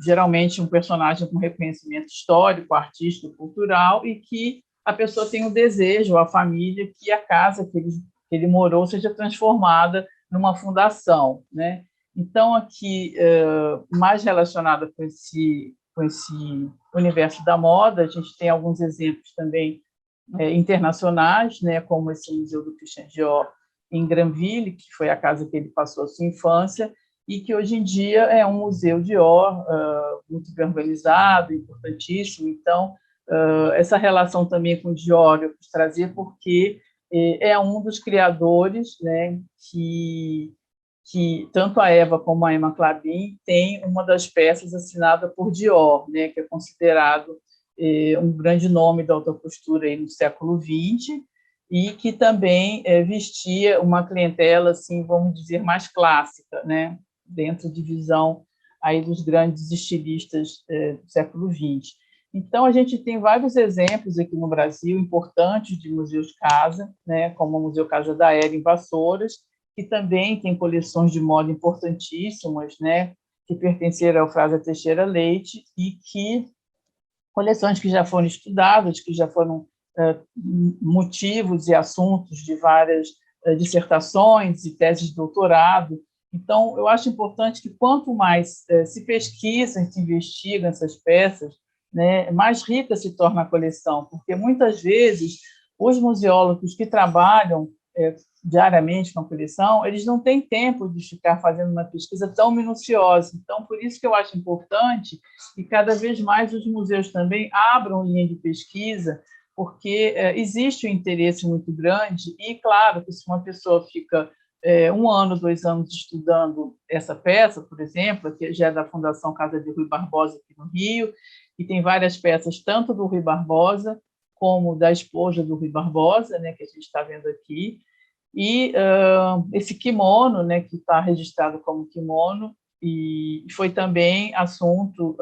geralmente um personagem com reconhecimento histórico, artístico, cultural, e que a pessoa tem o desejo, a família, que a casa que ele morou seja transformada numa fundação, né? Então, aqui, mais relacionada com esse universo da moda, a gente tem alguns exemplos também internacionais, né, como esse Museu do Christian Dior em Granville, que foi a casa que ele passou a sua infância, e que hoje em dia é um museu Dior muito bem organizado, importantíssimo. Então, essa relação também com o Dior eu quis trazer porque é um dos criadores, né, que tanto a Eva como a Emma Clabin tem uma das peças assinada por Dior, né, que é considerado um grande nome da alta costura aí no século XX, e que também vestia uma clientela, assim, vamos dizer, mais clássica, né, dentro de visão aí dos grandes estilistas do século XX. Então, a gente tem vários exemplos aqui no Brasil importantes de museus casa, né, como o Museu Casa da Era em Vassouras, que também tem coleções de moda importantíssimas, né, que pertenceram ao Frasa Teixeira Leite, e que coleções que já foram estudadas, que já foram motivos e assuntos de várias dissertações e teses de doutorado. Então, eu acho importante que quanto mais se pesquisa e se investiga essas peças, né, mais rica se torna a coleção, porque muitas vezes os museólogos que trabalham diariamente com a coleção, eles não têm tempo de ficar fazendo uma pesquisa tão minuciosa. Então, por isso que eu acho importante que cada vez mais os museus também abram linha de pesquisa, porque existe um interesse muito grande e, claro, que se uma pessoa fica 1 ano, 2 anos estudando essa peça, por exemplo, que já é da Fundação Casa de Rui Barbosa aqui no Rio, e tem várias peças, tanto do Rui Barbosa como da esposa do Rui Barbosa, né, que a gente está vendo aqui, e esse kimono, né, que está registrado como kimono, e foi também assunto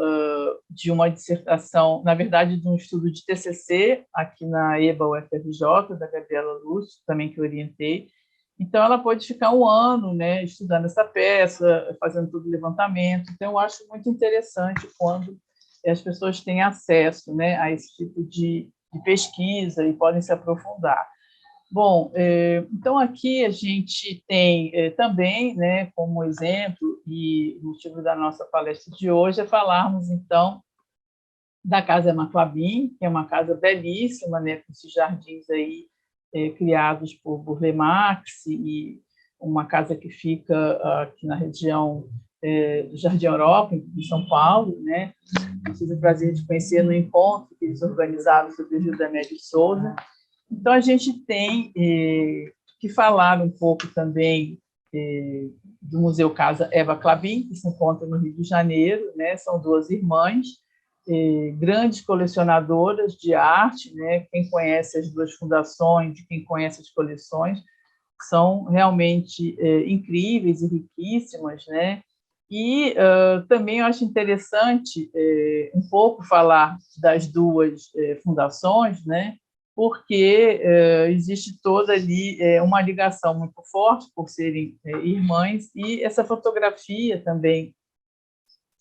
de uma dissertação, na verdade, de um estudo de TCC aqui na EBA-UFRJ, da Gabriela Lúcio, também que eu orientei. Então, ela pode ficar 1 ano, né, estudando essa peça, fazendo todo o levantamento. Então, eu acho muito interessante quando as pessoas têm acesso, né, a esse tipo de pesquisa e podem se aprofundar. Bom, então aqui a gente tem também, né, como exemplo, e o motivo da nossa palestra de hoje é falarmos, então, da Casa Emma Clabin, que é uma casa belíssima, né, com esses jardins aí criados por Burle Marx, e uma casa que fica aqui na região do Jardim Europa, em São Paulo, né? Eu tive o prazer de conhecer no encontro que eles organizaram sobre o Gilda de Souza. Então, a gente tem que falar um pouco também do Museu Casa Eva Clabin, que se encontra no Rio de Janeiro, né? São 2 irmãs, grandes colecionadoras de arte, né? Quem conhece as 2 fundações, quem conhece as coleções, são realmente incríveis e riquíssimas, né? E também eu acho interessante um pouco falar das 2 fundações, né? Porque existe toda ali uma ligação muito forte por serem irmãs, e essa fotografia também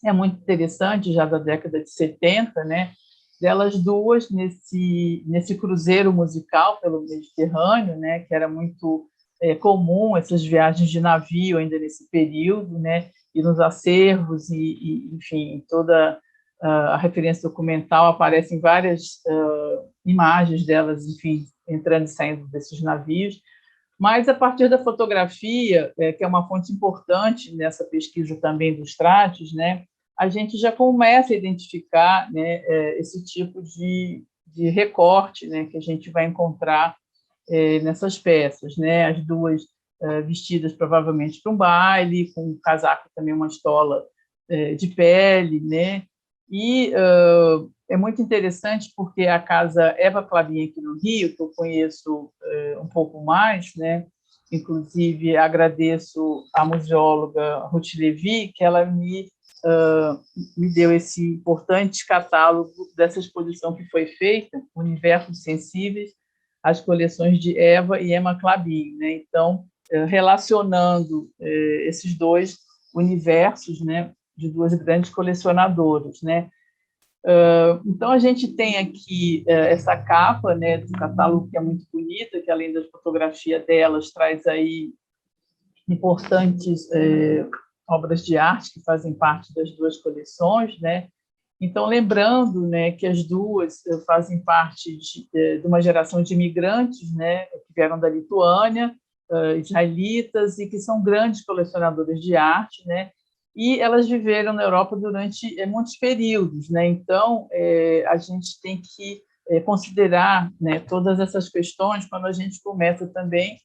é muito interessante, já da década de 70, né? Delas 2 nesse cruzeiro musical pelo Mediterrâneo, né? Que era muito comum essas viagens de navio ainda nesse período, né? E nos acervos e enfim, toda a referência documental aparecem várias imagens delas, enfim, entrando e saindo desses navios. Mas, a partir da fotografia, que é uma fonte importante nessa pesquisa também dos trajes, né, a gente já começa a identificar, né, esse tipo de recorte, né, que a gente vai encontrar nessas peças, né, as 2 vestidas provavelmente para um baile, com um casaco também, uma estola de pele, né, e é muito interessante porque a casa Eva Clabin aqui no Rio, que eu conheço um pouco mais, né? Inclusive agradeço à museóloga Ruth Levi, que ela me me deu esse importante catálogo dessa exposição que foi feita, Universos Sensíveis, as coleções de Eva e Emma Clabin, né? Então, relacionando esses dois universos, né, de duas grandes colecionadoras, né? Então, a gente tem aqui essa capa, né, do catálogo, que é muito bonita, que, além da fotografia delas, traz aí importantes obras de arte que fazem parte das duas coleções, né? Então, lembrando, né, que as duas fazem parte de uma geração de imigrantes, né, que vieram da Lituânia, israelitas, e que são grandes colecionadoras de arte, né? E elas viveram na Europa durante muitos períodos, né? Então, a gente tem que considerar, né, todas essas questões quando a gente começa também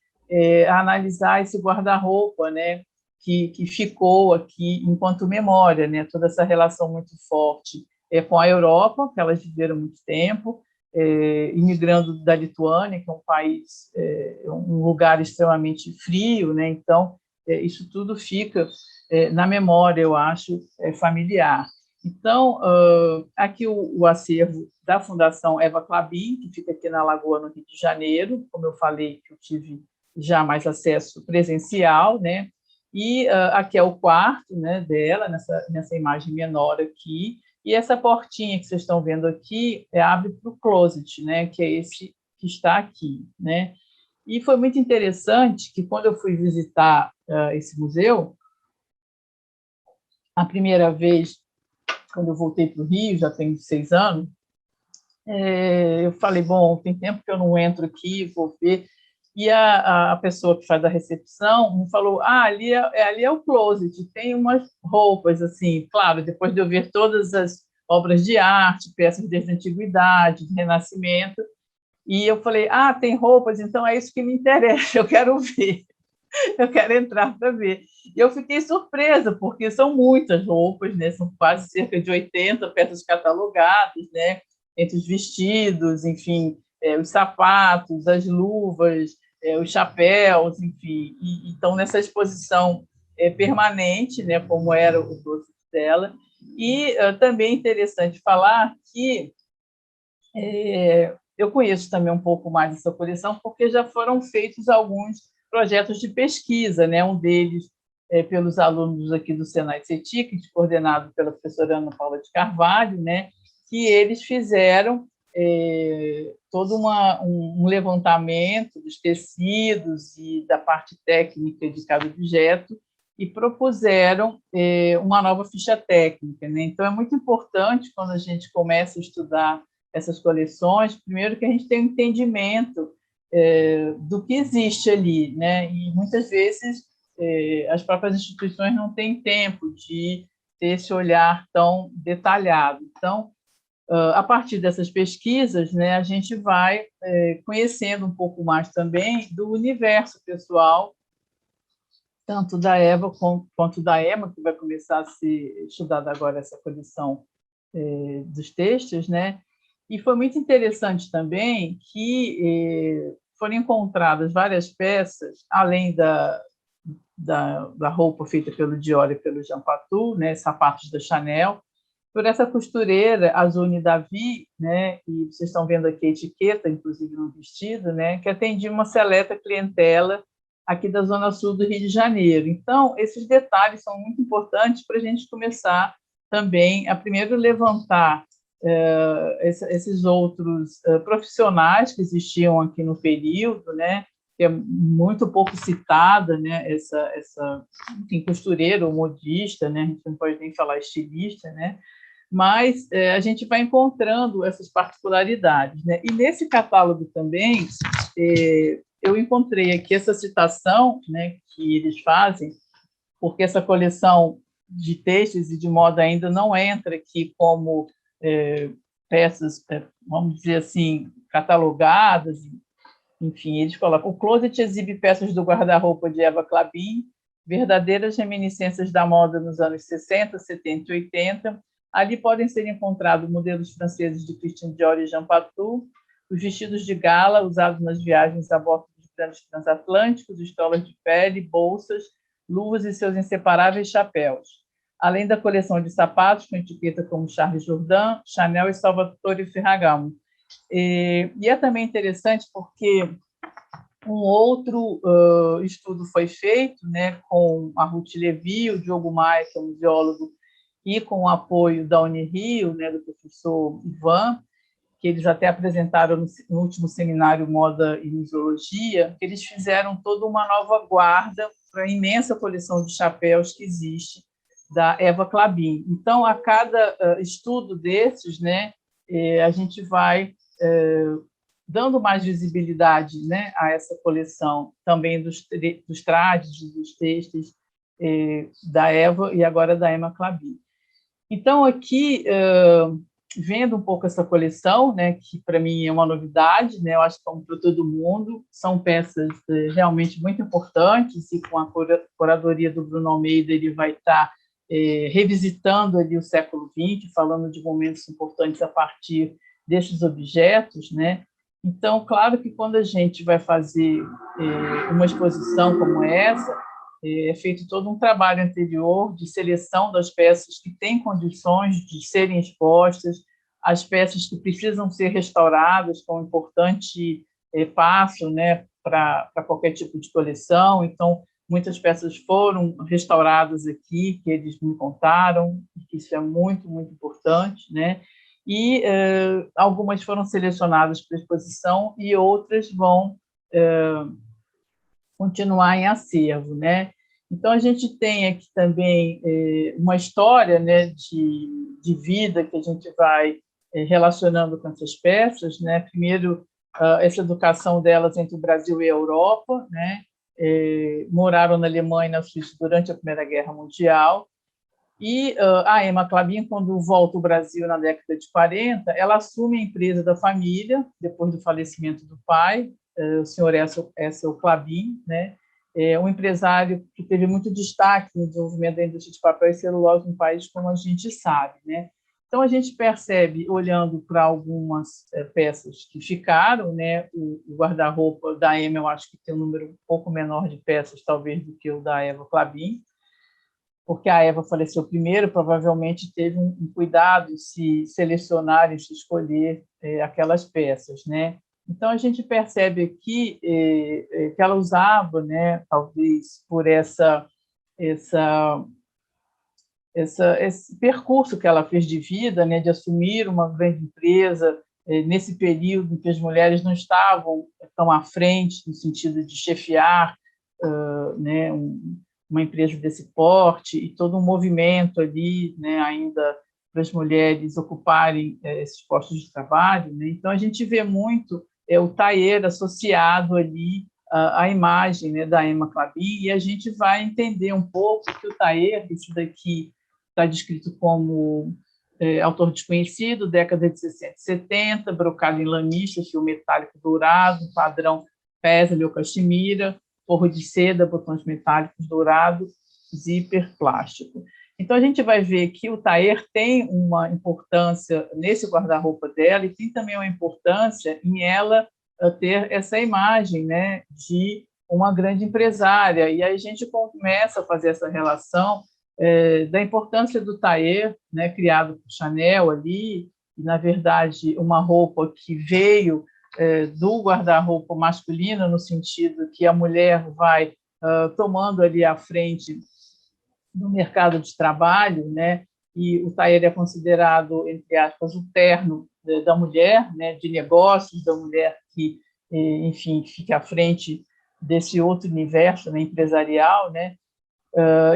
a analisar esse guarda-roupa, né, que ficou aqui enquanto memória, né, toda essa relação muito forte com a Europa, que elas viveram muito tempo, imigrando da Lituânia, que é um país, um lugar extremamente frio, né? Então, isso tudo fica na memória, eu acho, familiar. Então, aqui o acervo da Fundação Eva Clabin, que fica aqui na Lagoa, no Rio de Janeiro, como eu falei, que eu tive já mais acesso presencial, né? E aqui é o quarto, né, dela, nessa imagem menor aqui, e essa portinha que vocês estão vendo aqui abre para o closet, né, que é esse que está aqui, né? E foi muito interessante que, quando eu fui visitar esse museu, a primeira vez, quando eu voltei para o Rio, já tem 6 anos, eu falei, bom, tem tempo que eu não entro aqui, vou ver. E a pessoa que faz a recepção me falou, ali é o closet, tem umas roupas, assim, claro, depois de eu ver todas as obras de arte, peças desde a antiguidade, de Renascimento, e eu falei, tem roupas, então é isso que me interessa, eu quero ver, eu quero entrar para ver. E eu fiquei surpresa, porque são muitas roupas, né? São quase cerca de 80 peças catalogadas, né? Entre os vestidos, enfim, os sapatos, as luvas, os chapéus, enfim. E estão nessa exposição permanente, né? Como era o closet dela. E também é interessante falar que eu conheço também um pouco mais dessa coleção, porque já foram feitos alguns projetos de pesquisa, né? Um deles pelos alunos aqui do Senai CETIC, coordenado pela professora Ana Paula de Carvalho, né? Que eles fizeram todo um levantamento dos tecidos e da parte técnica de cada objeto e propuseram uma nova ficha técnica, né? Então, é muito importante, quando a gente começa a estudar essas coleções, primeiro que a gente tem um entendimento do que existe ali, né? E muitas vezes as próprias instituições não têm tempo de ter esse olhar tão detalhado. Então, a partir dessas pesquisas, né, a gente vai conhecendo um pouco mais também do universo pessoal, tanto da Eva quanto da Emma, que vai começar a ser estudada agora essa coleção dos textos, né? E foi muito interessante também que foram encontradas várias peças, além da roupa feita pelo Dior e pelo Jean Patou, né, sapatos da Chanel, por essa costureira, a Zuni Davi, né, e vocês estão vendo aqui a etiqueta, inclusive no vestido, né, que atendia uma seleta clientela aqui da Zona Sul do Rio de Janeiro. Então, esses detalhes são muito importantes para a gente começar também a primeiro levantar esses outros profissionais que existiam aqui no período, né, que é muito pouco citada, né, essa costureira ou modista, né, a gente não pode nem falar estilista, né, mas a gente vai encontrando essas particularidades, né? E nesse catálogo também eu encontrei aqui essa citação, né, que eles fazem, porque essa coleção de textos e de moda ainda não entra aqui como peças, vamos dizer assim, catalogadas. Enfim, eles colocam: o closet exibe peças do guarda-roupa de Eva Clabin, verdadeiras reminiscências da moda nos anos 60, 70 e 80. Ali podem ser encontrados modelos franceses de Christian Dior e Jean Patou, os vestidos de gala usados nas viagens a bordo dos grandes transatlânticos, estolas de pele, bolsas, luvas e seus inseparáveis chapéus. além da coleção de sapatos com etiqueta como Charles Jourdain, Chanel e Salvatore Ferragamo. E é também interessante porque um outro estudo foi feito, né, com a Ruth Levy, o Diogo Maia, que é um biólogo, e com o apoio da Unirio, né, do professor Ivan, que eles até apresentaram no último seminário Moda e Museologia, que eles fizeram toda uma nova guarda para a imensa coleção de chapéus que existe da Eva Klabin. Então, a cada estudo desses, né, a gente vai dando mais visibilidade, né, a essa coleção, também dos trajes, dos textos da Eva e agora da Emma Klabin. Então, aqui, vendo um pouco essa coleção, né, que para mim é uma novidade, né, eu acho que como para todo mundo, são peças realmente muito importantes, e com a curadoria do Bruno Almeida ele vai estar revisitando ali o século XX, falando de momentos importantes a partir desses objetos, né? Então, claro que quando a gente vai fazer uma exposição como essa, é feito todo um trabalho anterior de seleção das peças que têm condições de serem expostas, as peças que precisam ser restauradas, com um importante passo, né, para qualquer tipo de coleção. Então, muitas peças foram restauradas aqui, que eles me contaram, que isso é muito, muito importante, né? E algumas foram selecionadas para exposição e outras vão continuar em acervo, né? Então, a gente tem aqui também uma história, né, de vida que a gente vai relacionando com essas peças, né? Primeiro, essa educação delas entre o Brasil e a Europa, né? Moraram na Alemanha e na Suíça durante a Primeira Guerra Mundial. E a Emma Klabin, quando volta ao Brasil na década de 40, ela assume a empresa da família, depois do falecimento do pai, o senhor Essel Klabin, né? Um empresário que teve muito destaque no desenvolvimento da indústria de papel e celulose no país, como a gente sabe, né? Então, a gente percebe, olhando para algumas peças que ficaram, né? O guarda-roupa da Emma, eu acho que tem um número um pouco menor de peças, talvez, do que o da Eva Klabin, porque a Eva faleceu primeiro, provavelmente teve um cuidado em se selecionar e se escolher aquelas peças, né? Então, a gente percebe aqui que ela usava, né, talvez por esse percurso que ela fez de vida, né, de assumir uma grande empresa, nesse período em que as mulheres não estavam tão à frente, no sentido de chefiar, né, uma empresa desse porte, e todo um movimento ali, né, ainda para as mulheres ocuparem esses postos de trabalho, né? Então, a gente vê muito o tailleur associado ali à imagem, né, da Emma Klabin, e a gente vai entender um pouco que o tailleur, isso daqui está descrito como autor desconhecido, década de 60 e 70, brocado em laniça, fio metálico dourado, padrão pésame ou caxemira, forro de seda, botões metálicos dourados, zíper plástico. Então, a gente vai ver que o tailleur tem uma importância nesse guarda-roupa dela, e tem também uma importância em ela ter essa imagem, né, de uma grande empresária. E aí a gente começa a fazer essa relação da importância do tailleur, né, criado por Chanel ali, e, na verdade, uma roupa que veio do guarda-roupa masculino, no sentido que a mulher vai tomando ali à frente no mercado de trabalho, né? E o tailleur é considerado, entre aspas, o terno da mulher, né? De negócios, da mulher que, enfim, fica à frente desse outro universo, né? Empresarial, né?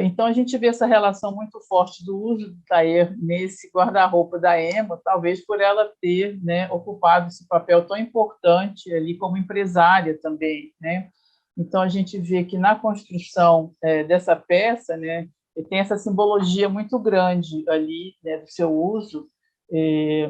Então, a gente vê essa relação muito forte do uso do tailleur nesse guarda-roupa da Emma, talvez por ela ter, né, ocupado esse papel tão importante ali como empresária também, né? Então, a gente vê que na construção dessa peça, né, tem essa simbologia muito grande ali, né, do seu uso.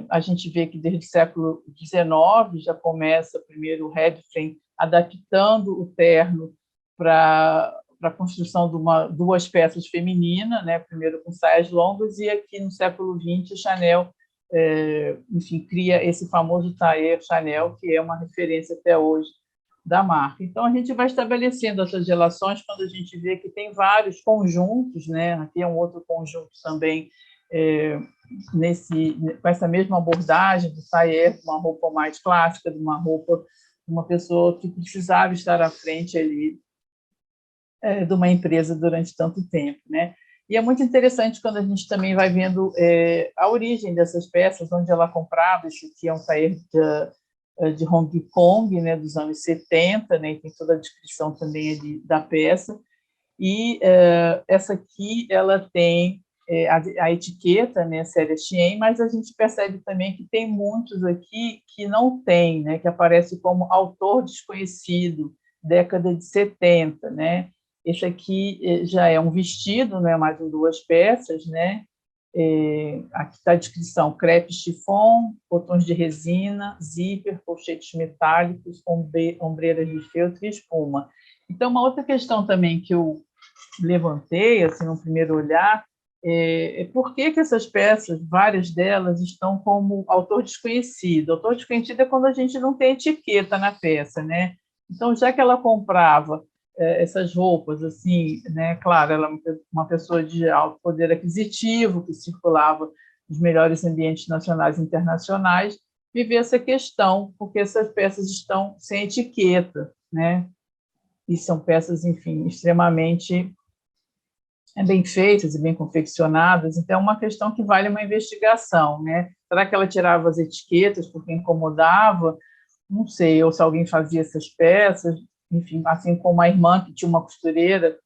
A gente vê que desde o século XIX já começa primeiro o Redfern adaptando o terno para a construção de duas peças femininas, né? Primeiro com saias longas, e aqui no século XX a Chanel, enfim, cria esse famoso tailleur Chanel, que é uma referência até hoje da marca. Então, a gente vai estabelecendo essas relações quando a gente vê que tem vários conjuntos, né? Aqui é um outro conjunto também, com essa mesma abordagem do tailleur, uma roupa mais clássica, de uma roupa de uma pessoa que precisava estar à frente ali de uma empresa durante tanto tempo, né? E é muito interessante quando a gente também vai vendo a origem dessas peças, onde ela comprava. Isso aqui é um tailleur de Hong Kong, né, dos anos 70, né, e tem toda a descrição também da peça. E essa aqui ela tem a etiqueta, né, série Shein, mas a gente percebe também que tem muitos aqui que não tem, né, que aparece como autor desconhecido, década de 70, né? Esse aqui já é um vestido, não é mais em 2 peças, né? Aqui está a descrição: crepe chiffon, botões de resina, zíper, colchetes metálicos, ombreiras de feltro e espuma. Então, uma outra questão também que eu levantei, assim, no primeiro olhar, por que essas peças, várias delas, estão como autor desconhecido? Autor desconhecido é quando a gente não tem etiqueta na peça, né? Então, já que ela comprava essas roupas, assim, né? Claro, ela é uma pessoa de alto poder aquisitivo, que circulava nos melhores ambientes nacionais e internacionais, viver essa questão, porque essas peças estão sem etiqueta, né? E são peças, enfim, extremamente bem feitas e bem confeccionadas. Então, é uma questão que vale uma investigação, né? Será que ela tirava as etiquetas porque incomodava? Não sei, ou se alguém fazia essas peças, enfim, assim como a irmã que tinha uma costureira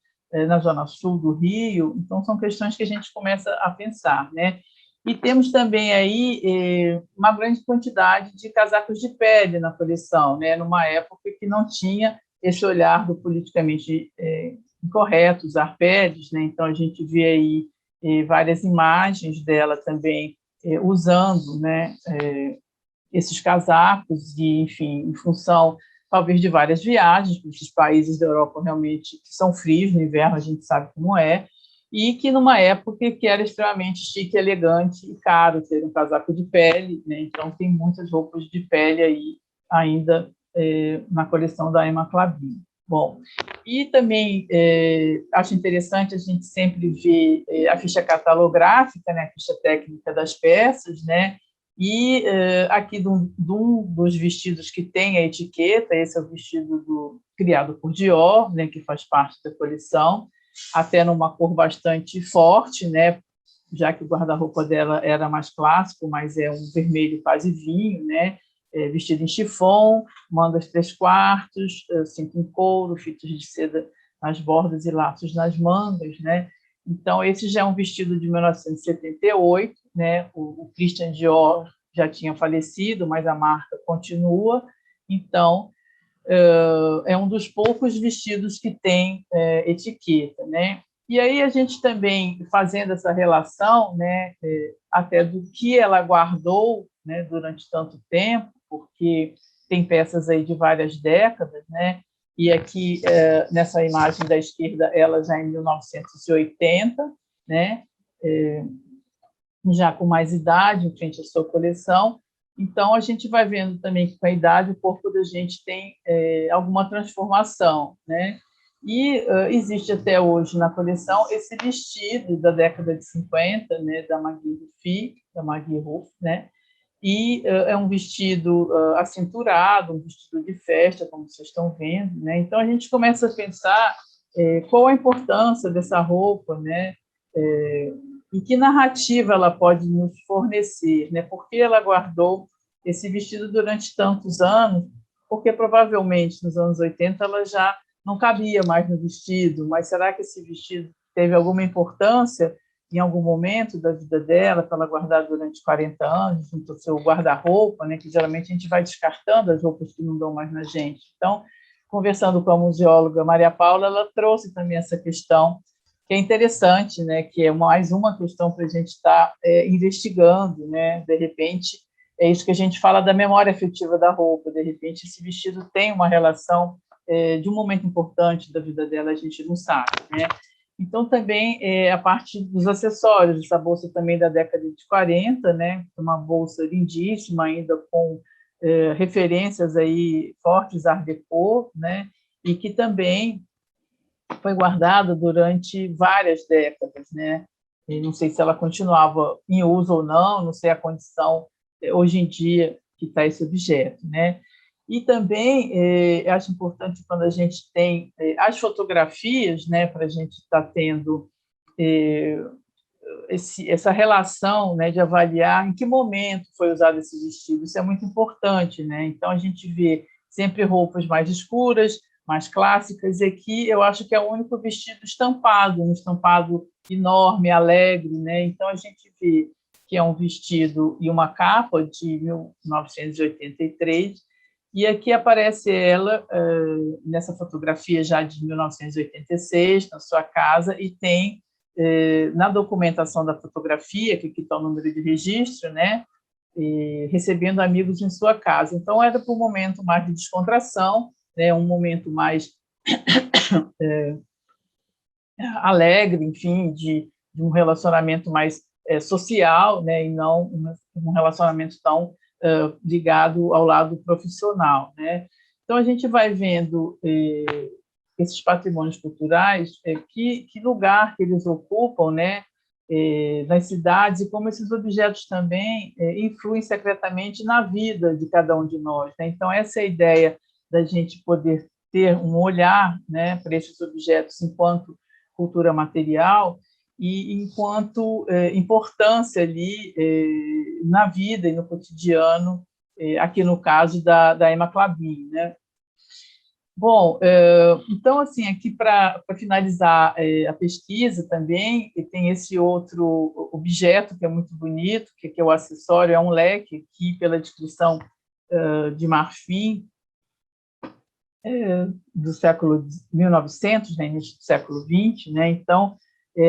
na zona sul do Rio. Então, são questões que a gente começa a pensar, né? E temos também aí uma grande quantidade de casacos de pele na coleção, né? Numa época que não tinha esse olhar do politicamente incorreto, usar peles, né? Então, a gente vê aí várias imagens dela também usando, né, esses casacos, e, enfim, em função, talvez, de várias viagens para esses países da Europa realmente que são frios no inverno, a gente sabe como é, e que numa época que era extremamente chique, elegante e caro ter um casaco de pele, né? Então, tem muitas roupas de pele aí ainda na coleção da Emma Clavin. Bom, e também acho interessante a gente sempre ver a ficha catalográfica, né, a ficha técnica das peças, né, e aqui de um dos vestidos que tem a etiqueta. Esse é o vestido criado por Dior, né, que faz parte da coleção, até numa cor bastante forte, né, já que o guarda-roupa dela era mais clássico, mas é um vermelho quase vinho, né, vestido em chiffon, mangas 3/4, cinto em couro, fitas de seda nas bordas e laços nas mangas, né? Então, esse já é um vestido de 1978, né? O Christian Dior já tinha falecido, mas a marca continua. Então, é um dos poucos vestidos que tem etiqueta, né? E aí a gente também, fazendo essa relação, né, até do que ela guardou, né, durante tanto tempo, porque tem peças aí de várias décadas, né? E aqui, nessa imagem da esquerda, ela já em 1980, né? Já com mais idade, em frente à sua coleção. Então, a gente vai vendo também que, com a idade, o corpo da gente tem alguma transformação, né? E existe até hoje na coleção esse vestido da década de 50, né, da Maggie Ruff, né? E é um vestido acinturado, um vestido de festa, como vocês estão vendo, né? Então, a gente começa a pensar qual a importância dessa roupa, né? E que narrativa ela pode nos fornecer, né? Por que ela guardou esse vestido durante tantos anos? Porque provavelmente nos anos 80 ela já não cabia mais no vestido, mas será que esse vestido teve alguma importância em algum momento da vida dela, para ela guardar durante 40 anos, junto ao seu guarda-roupa, né? Que geralmente a gente vai descartando as roupas que não dão mais na gente. Então, conversando com a museóloga Maria Paula, ela trouxe também essa questão, que é interessante, né, que é mais uma questão para a gente estar investigando, né? De repente, é isso que a gente fala da memória afetiva da roupa. De repente, esse vestido tem uma relação de um momento importante da vida dela, a gente não sabe, né? Então, também a parte dos acessórios, essa bolsa também da década de 40, né? Uma bolsa lindíssima, ainda com referências aí fortes Art Deco, né? E que também foi guardada durante várias décadas, né? E não sei se ela continuava em uso ou não sei a condição hoje em dia que está esse objeto, né? E também acho importante quando a gente tem as fotografias, né, para a gente estar tendo essa relação, né, de avaliar em que momento foi usado esse vestido. Isso é muito importante, né? Então a gente vê sempre roupas mais escuras, mais clássicas, e aqui eu acho que é o único vestido estampado, um estampado enorme, alegre, né? Então a gente vê que é um vestido e uma capa de 1983, e aqui aparece ela nessa fotografia já de 1986, na sua casa, e tem na documentação da fotografia, que aqui está o número de registro, né? Recebendo amigos em sua casa. Então, era para um momento mais de descontração, né? Um momento mais alegre, enfim, de um relacionamento mais social, né? E não um relacionamento tão ligado ao lado profissional, né? Então, a gente vai vendo esses patrimônios culturais, que lugar que eles ocupam, né, nas cidades, e como esses objetos também influem secretamente na vida de cada um de nós, né? Então, essa é a ideia da gente poder ter um olhar, né, para esses objetos enquanto cultura material e enquanto importância ali na vida e no cotidiano, aqui no caso da Emma Klabin, né? Bom, então, assim, aqui para finalizar a pesquisa também, tem esse outro objeto que é muito bonito, que é o acessório, é um leque, aqui pela descrição de marfim, do século 1900, né, início do século XX, né? Então,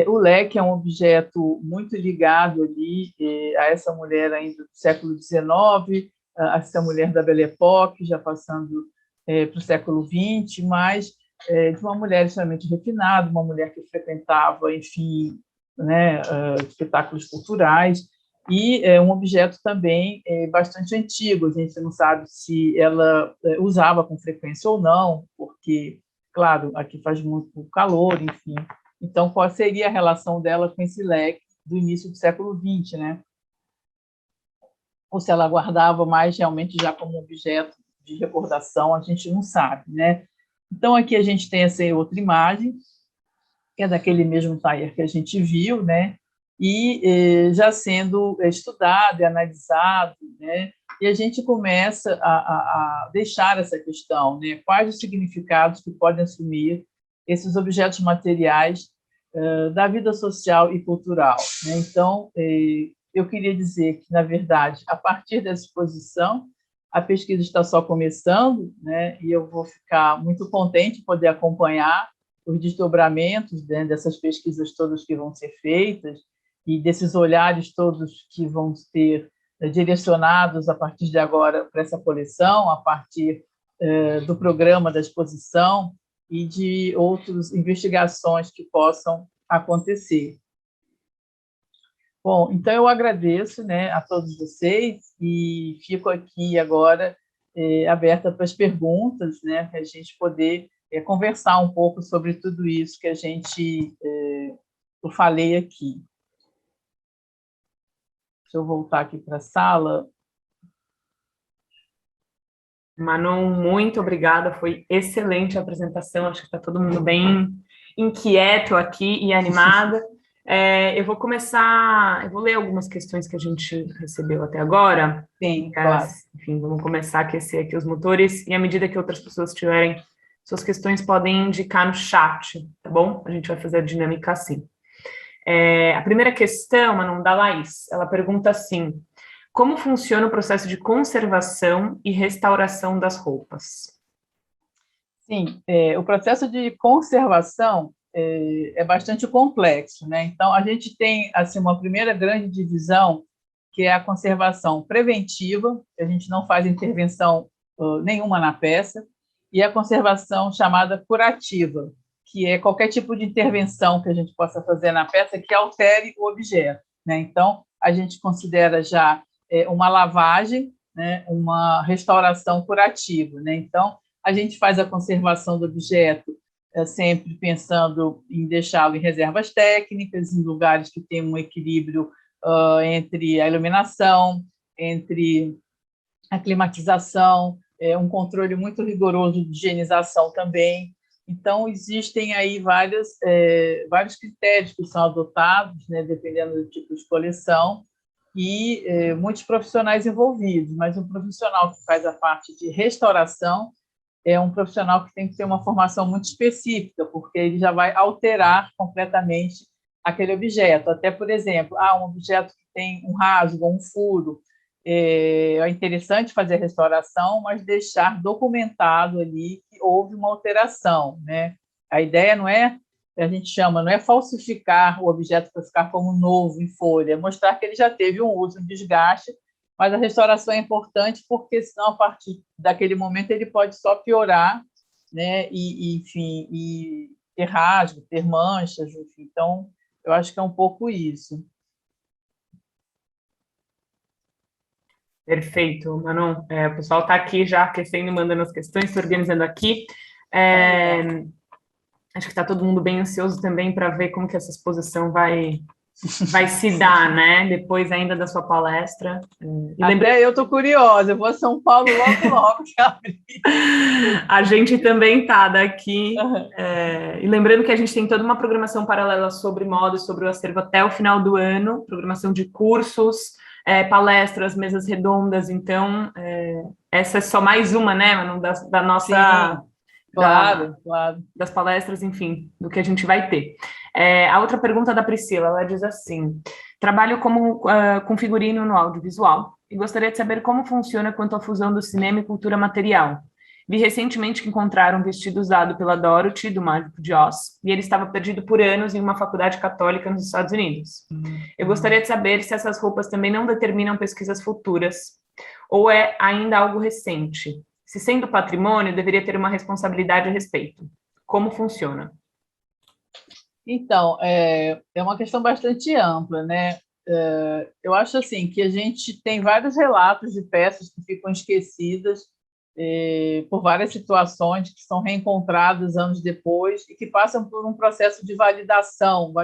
o leque é um objeto muito ligado ali a essa mulher ainda do século XIX, a essa mulher da Belle Époque, já passando para o século XX, mas de uma mulher extremamente refinada, uma mulher que frequentava, enfim, né, espetáculos culturais, e é um objeto também bastante antigo. A gente não sabe se ela usava com frequência ou não, porque, claro, aqui faz muito calor, enfim. Então, qual seria a relação dela com esse leque do início do século XX, né? Ou se ela guardava mais realmente já como objeto de recordação, a gente não sabe, né? Então, aqui a gente tem essa outra imagem, que é daquele mesmo taller que a gente viu, né? E já sendo estudado e analisado, né? E a gente começa a deixar essa questão, né? Quais os significados que podem assumir esses objetos materiais da vida social e cultural, né? Então, eu queria dizer que, na verdade, a partir dessa exposição, a pesquisa está só começando, né? E eu vou ficar muito contente de poder acompanhar os desdobramentos, né, dessas pesquisas todas que vão ser feitas e desses olhares todos que vão ser direcionados a partir de agora para essa coleção, a partir do programa da exposição e de outras investigações que possam acontecer. Bom, então eu agradeço, né, a todos vocês e fico aqui agora aberta para as perguntas, né, para a gente poder conversar um pouco sobre tudo isso que eu falei aqui. Deixa eu voltar aqui para a sala. Manon, muito obrigada, foi excelente a apresentação, acho que está todo mundo bem inquieto aqui e animada. Eu vou ler algumas questões que a gente recebeu até agora. Sim, claro. Enfim, vamos começar a aquecer aqui os motores, e à medida que outras pessoas tiverem suas questões, podem indicar no chat, tá bom? A gente vai fazer a dinâmica assim. A primeira questão, Manon, da Laís, ela pergunta assim: como funciona o processo de conservação e restauração das roupas? Sim, o processo de conservação é bastante complexo, né? Então, a gente tem assim uma primeira grande divisão, que é a conservação preventiva, que a gente não faz intervenção nenhuma na peça, e a conservação chamada curativa, que é qualquer tipo de intervenção que a gente possa fazer na peça que altere o objeto, né? Então, a gente considera já uma lavagem, né, uma restauração curativa, né? Então, a gente faz a conservação do objeto sempre pensando em deixá-lo em reservas técnicas, em lugares que tenham um equilíbrio entre a iluminação, entre a climatização, um controle muito rigoroso de higienização também. Então, existem aí vários critérios que são adotados, né, dependendo do tipo de coleção, e muitos profissionais envolvidos, mas um profissional que faz a parte de restauração é um profissional que tem que ter uma formação muito específica, porque ele já vai alterar completamente aquele objeto. Até, por exemplo, um objeto que tem um rasgo, um furo, é interessante fazer a restauração, mas deixar documentado ali que houve uma alteração, né? A ideia não é, a gente chama, não é falsificar o objeto para ficar como novo em folha, é mostrar que ele já teve um uso, um desgaste, mas a restauração é importante porque, senão, a partir daquele momento, ele pode só piorar, né? Enfim, e ter rasgo, ter manchas, enfim. Então, eu acho que é um pouco isso. Perfeito, Manon. O pessoal está aqui já aquecendo, mandando as questões, estou organizando aqui. Acho que está todo mundo bem ansioso também para ver como que essa exposição vai se dar, né? Depois ainda da sua palestra. Eu estou curiosa, eu vou a São Paulo logo que abrir. A gente também está daqui. E lembrando que a gente tem toda uma programação paralela sobre moda, sobre o acervo até o final do ano, programação de cursos, palestras, mesas redondas. Então, essa é só mais uma, né, Manu, da nossa... Sim, claro. Das palestras, enfim, do que a gente vai ter. A outra pergunta da Priscila, ela diz assim: trabalho com figurino no audiovisual e gostaria de saber como funciona quanto à fusão do cinema e cultura material. Vi recentemente que encontraram um vestido usado pela Dorothy, do Mágico de Oz, e ele estava perdido por anos em uma faculdade católica nos Estados Unidos. Eu gostaria de saber se essas roupas também não determinam pesquisas futuras, ou é ainda algo recente. Se sendo patrimônio, deveria ter uma responsabilidade a respeito. Como funciona? Então, é uma questão bastante ampla, né? Eu acho assim que a gente tem vários relatos de peças que ficam esquecidas por várias situações que são reencontradas anos depois e que passam por um processo de validação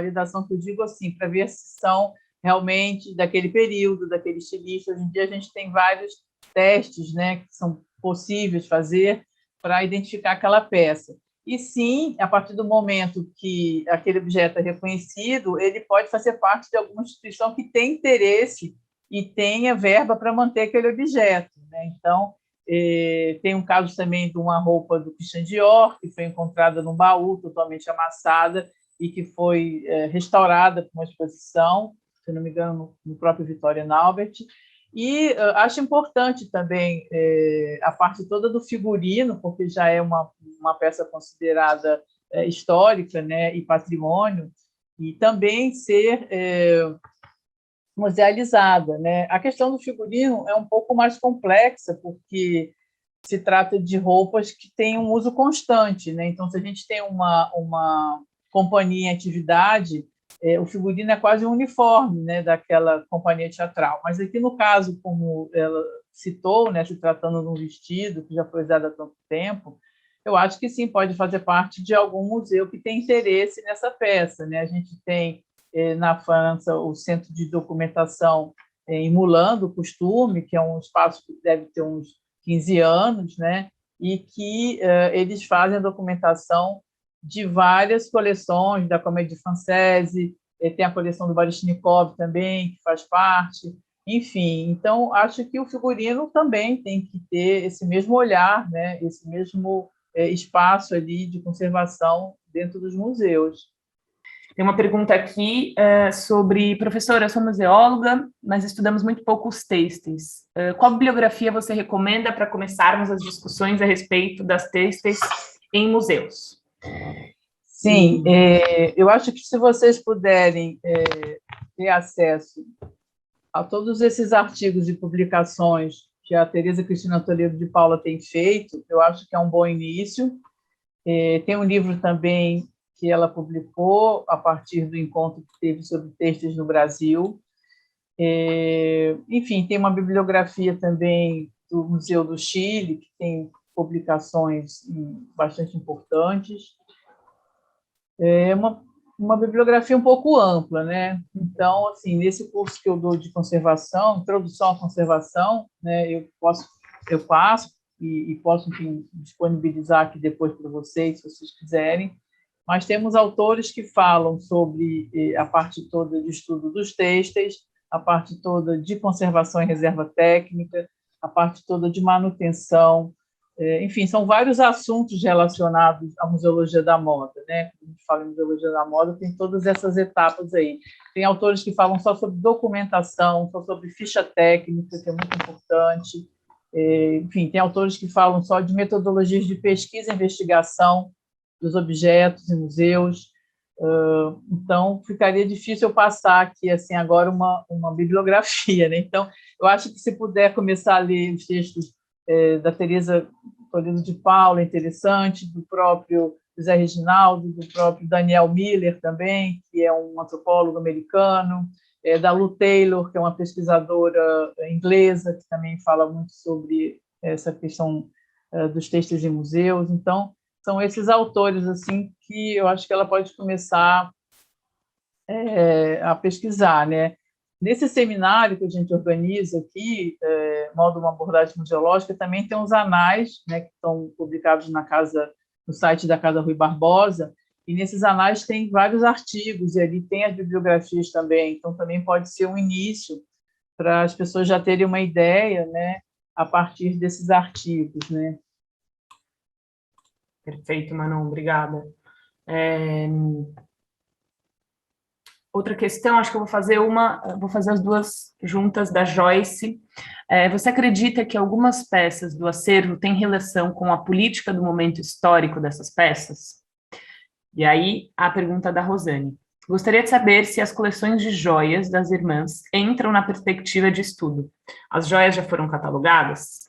que eu digo assim, para ver se são realmente daquele período, daquele estilista. Hoje em dia a gente tem vários testes, né, que são possíveis fazer para identificar aquela peça. E sim, a partir do momento que aquele objeto é reconhecido, ele pode fazer parte de alguma instituição que tem interesse e tenha verba para manter aquele objeto, né? Então, tem um caso também de uma roupa do Christian Dior, que foi encontrada num baú totalmente amassada e que foi restaurada por uma exposição, se não me engano, no próprio Victoria and Albert. E acho importante também a parte toda do figurino, porque já é uma peça considerada histórica, né, e patrimônio, e também ser musealizada, né? A questão do figurino é um pouco mais complexa, porque se trata de roupas que têm um uso constante, né? Então, se a gente tem uma companhia em atividade, o figurino é quase um uniforme, né, daquela companhia teatral. Mas aqui, no caso, como ela citou, né, se tratando de um vestido que já foi usado há tanto tempo, eu acho que sim, pode fazer parte de algum museu que tem interesse nessa peça, né? A gente tem, na França, o Centro de Documentação em Moulin do Costume, que é um espaço que deve ter uns 15 anos, né? E que eles fazem a documentação de várias coleções da Comédie Française, tem a coleção do Baryshnikov também, que faz parte, enfim. Então, acho que o figurino também tem que ter esse mesmo olhar, né? Esse mesmo espaço ali de conservação dentro dos museus. Tem uma pergunta aqui sobre: professora, eu sou museóloga, mas estudamos muito pouco os têxteis. Qual bibliografia você recomenda para começarmos as discussões a respeito das têxteis em museus? Sim, eu acho que se vocês puderem ter acesso a todos esses artigos e publicações que a Tereza Cristina Toledo de Paula tem feito, eu acho que é um bom início. Tem um livro também que ela publicou a partir do encontro que teve sobre têxteis no Brasil. Enfim, tem uma bibliografia também do Museu do Chile, que tem publicações bastante importantes. É uma bibliografia um pouco ampla, né? Então, assim, nesse curso que eu dou de conservação, introdução à conservação, né, eu passo e posso, enfim, disponibilizar aqui depois para vocês, se vocês quiserem. Mas temos autores que falam sobre a parte toda de estudo dos têxteis, a parte toda de conservação e reserva técnica, a parte toda de manutenção. Enfim, são vários assuntos relacionados à museologia da moda, né? Quando a gente fala em museologia da moda, tem todas essas etapas aí. Tem autores que falam só sobre documentação, só sobre ficha técnica, que é muito importante. Enfim, tem autores que falam só de metodologias de pesquisa e investigação dos objetos em museus. Então, ficaria difícil eu passar aqui, assim, agora uma bibliografia, né? Então, eu acho que se puder começar a ler os textos da Teresa Toledo de Paula, interessante, do próprio José Reginaldo, do próprio Daniel Miller também, que é um antropólogo americano, da Lou Taylor, que é uma pesquisadora inglesa, que também fala muito sobre essa questão dos textos em museus. Então, são esses autores assim que eu acho que ela pode começar a pesquisar, né? Nesse seminário que a gente organiza aqui, modo uma abordagem museológica, também tem os anais, né, que estão publicados no site da Casa Rui Barbosa, e nesses anais tem vários artigos, e ali tem as bibliografias também, então também pode ser um início para as pessoas já terem uma ideia, né, a partir desses artigos, né? Perfeito, Manon, obrigada. Outra questão, acho que eu vou fazer as duas juntas da Joyce. Você acredita que algumas peças do acervo têm relação com a política do momento histórico dessas peças? E aí, a pergunta da Rosane. Gostaria de saber se as coleções de joias das irmãs entram na perspectiva de estudo. As joias já foram catalogadas?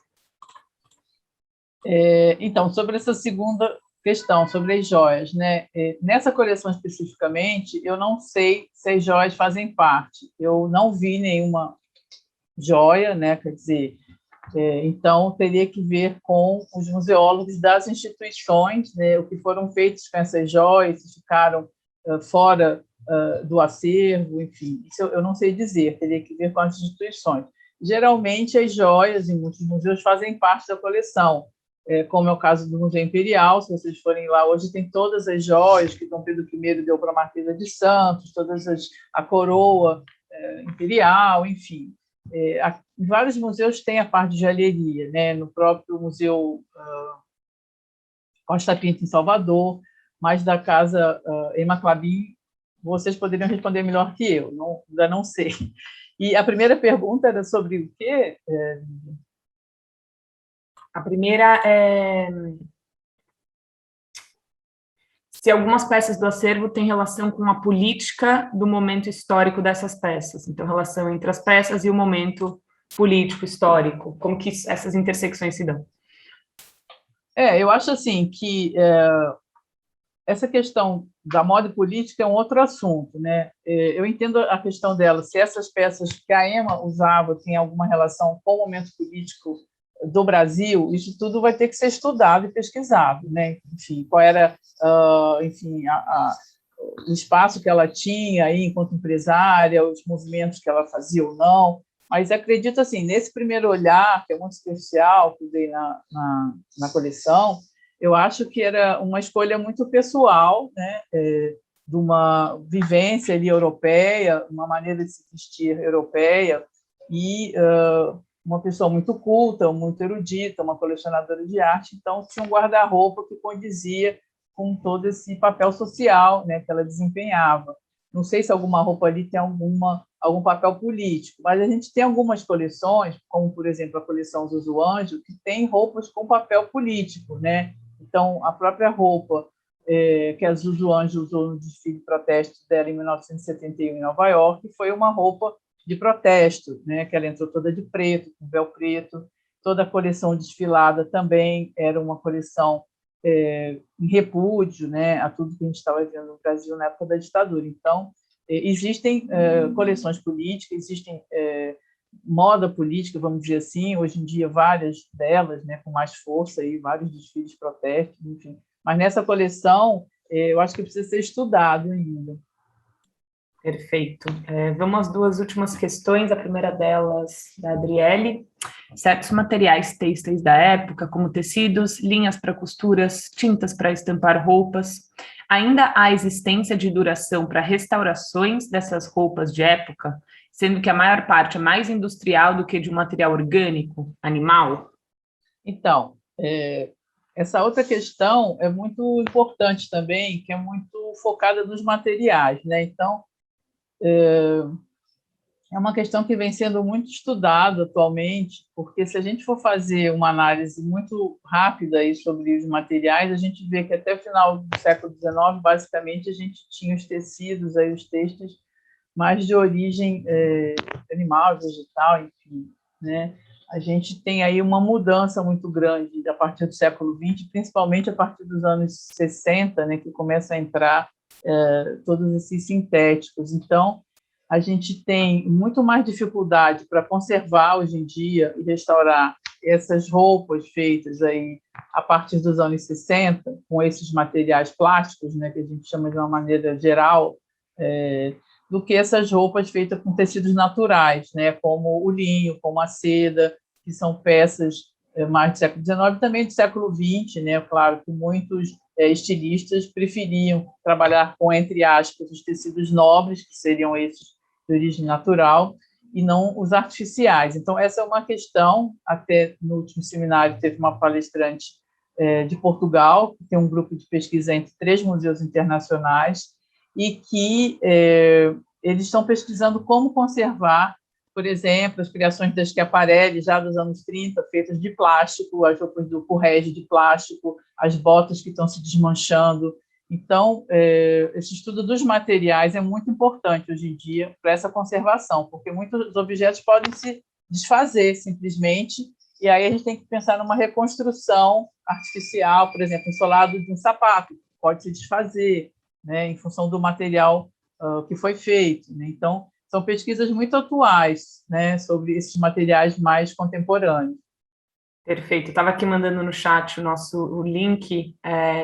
Então, sobre essa segunda questão, sobre as joias, né? Nessa coleção especificamente, eu não sei se as joias fazem parte. Eu não vi nenhuma joia, né? Quer dizer, então teria que ver com os museólogos das instituições, né? O que foram feitos com essas joias, se ficaram fora do acervo, enfim, isso eu não sei dizer, teria que ver com as instituições. Geralmente, as joias em muitos museus fazem parte da coleção, como é o caso do Museu Imperial. Se vocês forem lá hoje, tem todas as joias que Dom Pedro I deu para a Marquesa de Santos, a coroa imperial, enfim. Em vários museus tem a parte de joalheria, né? No próprio Museu Costa Pinto, em Salvador, mas da Casa Emma Clabin, vocês poderiam responder melhor que eu, ainda não sei. E a primeira pergunta era sobre o quê? A primeira é se algumas peças do acervo têm relação com a política do momento histórico dessas peças. Então, relação entre as peças e o momento político histórico. Como que essas intersecções se dão? Eu acho assim que essa questão da moda e política é um outro assunto, né? Eu entendo a questão dela, se essas peças que a Emma usava têm alguma relação com o momento político do Brasil, isso tudo vai ter que ser estudado e pesquisado, né? Enfim, qual era, enfim, o espaço que ela tinha aí enquanto empresária, os movimentos que ela fazia ou não. Mas acredito assim, nesse primeiro olhar, que é muito especial, que eu dei na coleção, eu acho que era uma escolha muito pessoal, né? De uma vivência ali europeia, uma maneira de se vestir europeia, e uma pessoa muito culta, muito erudita, uma colecionadora de arte, então tinha um guarda-roupa que condizia com todo esse papel social, né, que ela desempenhava. Não sei se alguma roupa ali tem algum papel político, mas a gente tem algumas coleções, como, por exemplo, a coleção Zuzu Anjo, que tem roupas com papel político, né? Então, a própria roupa que a Zuzu Anjo usou no desfile de protesto dela em 1971 em Nova York foi uma roupa de protesto, né? Que ela entrou toda de preto, com véu preto. Toda a coleção desfilada também era uma coleção em repúdio, né, a tudo que a gente estava vendo no Brasil na época da ditadura. Então, existem coleções políticas, existem moda política, vamos dizer assim, hoje em dia várias delas, né, com mais força, aí, vários desfiles, protestos, enfim. Mas nessa coleção, eu acho que precisa ser estudado ainda. Perfeito. Vamos às duas últimas questões. A primeira delas, da Adriele. Certos materiais têxteis da época, como tecidos, linhas para costuras, tintas para estampar roupas, ainda há existência de duração para restaurações dessas roupas de época, sendo que a maior parte é mais industrial do que de um material orgânico, animal? Então, essa outra questão é muito importante também, que é muito focada nos materiais, né? Então, é uma questão que vem sendo muito estudada atualmente, porque se a gente for fazer uma análise muito rápida aí sobre os materiais, a gente vê que até o final do século XIX, basicamente, a gente tinha os tecidos, aí, os têxteis, mais de origem animal, vegetal, enfim, né? A gente tem aí uma mudança muito grande a partir do século XX, principalmente a partir dos anos 60, né, que começa a entrar todos esses sintéticos. Então, a gente tem muito mais dificuldade para conservar hoje em dia e restaurar essas roupas feitas aí a partir dos anos 60, com esses materiais plásticos, né, que a gente chama de uma maneira geral, do que essas roupas feitas com tecidos naturais, né, como o linho, como a seda, que são peças mais do século XIX e também do século XX, né, claro que muitos estilistas preferiam trabalhar com, entre aspas, os tecidos nobres, que seriam esses de origem natural, e não os artificiais. Então, essa é uma questão, até no último seminário teve uma palestrante de Portugal, que tem um grupo de pesquisa entre 3 museus internacionais, e que eles estão pesquisando como conservar, por exemplo, as criações da Schiaparelli, já dos anos 30, feitas de plástico, as roupas do Corrège de plástico, as botas que estão se desmanchando. Então, esse estudo dos materiais é muito importante hoje em dia para essa conservação, porque muitos objetos podem se desfazer simplesmente, e aí a gente tem que pensar numa reconstrução artificial, por exemplo, um solado de um sapato, pode se desfazer, né, em função do material que foi feito, né? Então, são pesquisas muito atuais, né, sobre esses materiais mais contemporâneos. Perfeito. Estava aqui mandando no chat o link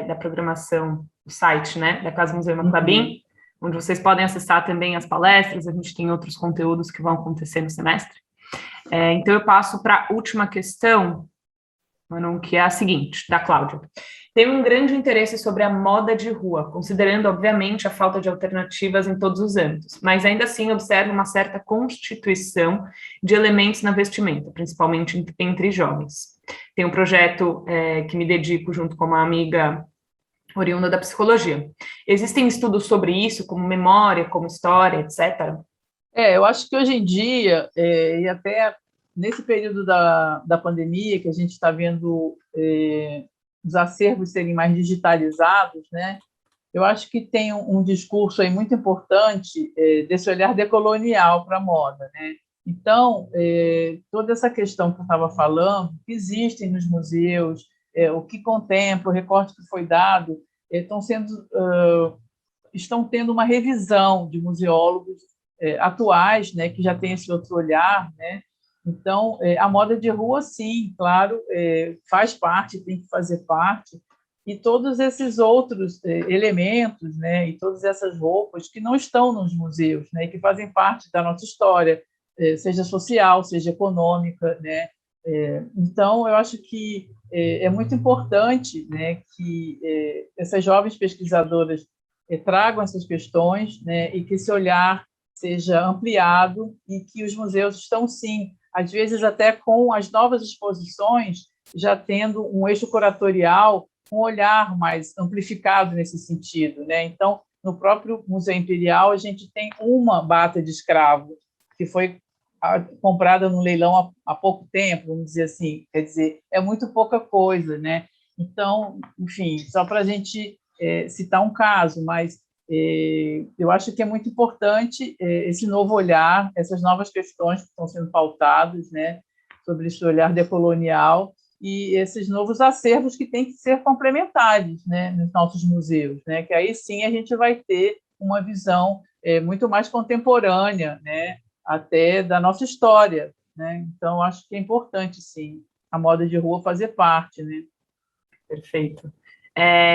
da programação, o site, né, da Casa Museu Clabin, onde vocês podem acessar também as palestras. A gente tem outros conteúdos que vão acontecer no semestre. Então, eu passo para a última questão, Manon, que é a seguinte, da Cláudia. Tem um grande interesse sobre a moda de rua, considerando, obviamente, a falta de alternativas em todos os âmbitos, mas ainda assim observa uma certa constituição de elementos na vestimenta, principalmente entre jovens. Tem um projeto que me dedico junto com uma amiga oriunda da psicologia. Existem estudos sobre isso, como memória, como história, etc.? Eu acho que hoje em dia, e até nesse período da pandemia, que a gente está vendo os acervos serem mais digitalizados, né? Eu acho que tem um discurso aí muito importante desse olhar decolonial para a moda, né? Então, toda essa questão que eu estava falando, que existem nos museus, o que contempla, o recorte que foi dado, estão tendo uma revisão de museólogos atuais, né, que já tem esse outro olhar, né? Então, a moda de rua, sim, claro, faz parte, tem que fazer parte, e todos esses outros elementos, né, e todas essas roupas que não estão nos museus, né, que fazem parte da nossa história, seja social, seja econômica, né? Então, eu acho que é muito importante, né, que essas jovens pesquisadoras tragam essas questões, né, e que esse olhar seja ampliado e que os museus estão, sim, às vezes até com as novas exposições, já tendo um eixo curatorial, um olhar mais amplificado nesse sentido, né? Então, no próprio Museu Imperial, a gente tem uma bata de escravo que foi comprada no leilão há pouco tempo, vamos dizer assim, quer dizer, é muito pouca coisa, né? Então, enfim, só para a gente citar um caso, mas eu acho que é muito importante esse novo olhar, essas novas questões que estão sendo pautadas, né, sobre esse olhar decolonial e esses novos acervos que têm que ser complementares, né, nos nossos museus, né, que aí sim a gente vai ter uma visão muito mais contemporânea, né, até da nossa história, né? Então, acho que é importante, sim, a moda de rua fazer parte, né? Perfeito.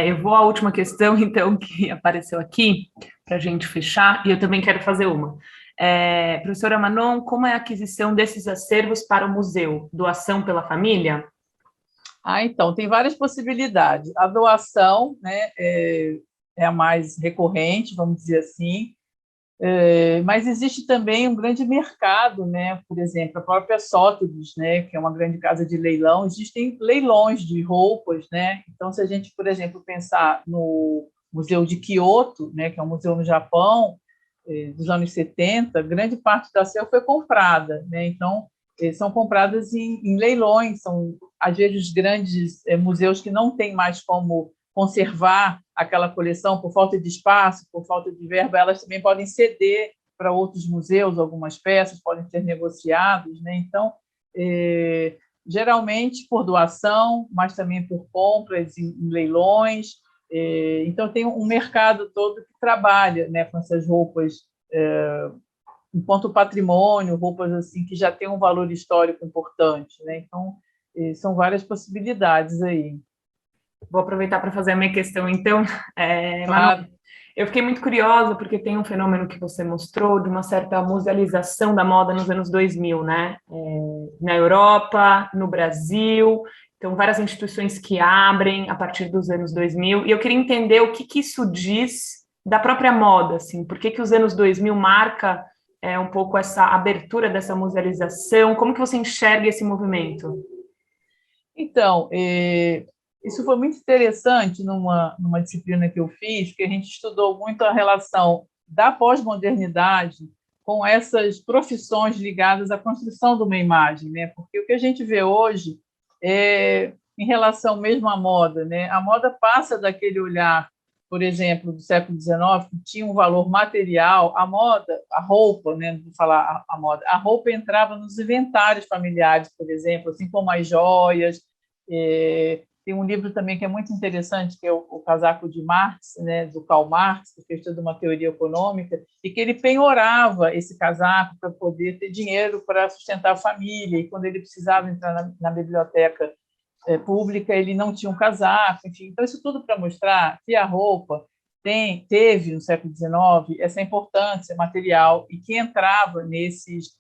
Eu vou à última questão, então, que apareceu aqui, para a gente fechar, e eu também quero fazer uma. Professora Manon, como é a aquisição desses acervos para o museu? Doação pela família? Então, tem várias possibilidades. A doação, né, é a mais recorrente, vamos dizer assim, mas existe também um grande mercado, né? Por exemplo, a própria Sotheby's, né? Que é uma grande casa de leilão, existem leilões de roupas, né? Então, se a gente, por exemplo, pensar no Museu de Kyoto, né? Que é um museu no Japão, dos anos 70, grande parte da selva foi comprada, né? Então, são compradas em leilões, são, às vezes, grandes museus que não têm mais como conservar aquela coleção por falta de espaço, por falta de verba, elas também podem ceder para outros museus algumas peças, podem ser negociadas, né? Então, geralmente por doação, mas também por compras em leilões. Então, tem um mercado todo que trabalha, né, com essas roupas enquanto patrimônio, roupas assim que já têm um valor histórico importante, né? Então, são várias possibilidades aí. Vou aproveitar para fazer a minha questão, então. Claro. Manu, eu fiquei muito curiosa, porque tem um fenômeno que você mostrou de uma certa musealização da moda nos anos 2000, né? Na Europa, no Brasil, então várias instituições que abrem a partir dos anos 2000, e eu queria entender o que isso diz da própria moda, assim, por que os anos 2000 marca um pouco essa abertura dessa musealização, como que você enxerga esse movimento? Então, isso foi muito interessante numa disciplina que eu fiz, que a gente estudou muito a relação da pós-modernidade com essas profissões ligadas à construção de uma imagem, né? Porque o que a gente vê hoje em relação mesmo à moda, né? A moda passa daquele olhar, por exemplo, do século XIX, que tinha um valor material. A moda, a roupa, né? Não vou falar a moda, a roupa entrava nos inventários familiares, por exemplo, assim como as joias. Tem um livro também que é muito interessante, que é o Casaco de Marx, né, do Karl Marx, que fez toda uma teoria econômica, e que ele penhorava esse casaco para poder ter dinheiro para sustentar a família, e quando ele precisava entrar na biblioteca pública, ele não tinha um casaco, enfim. Então, isso tudo para mostrar que a roupa teve, no século XIX, essa importância material e que entrava nesses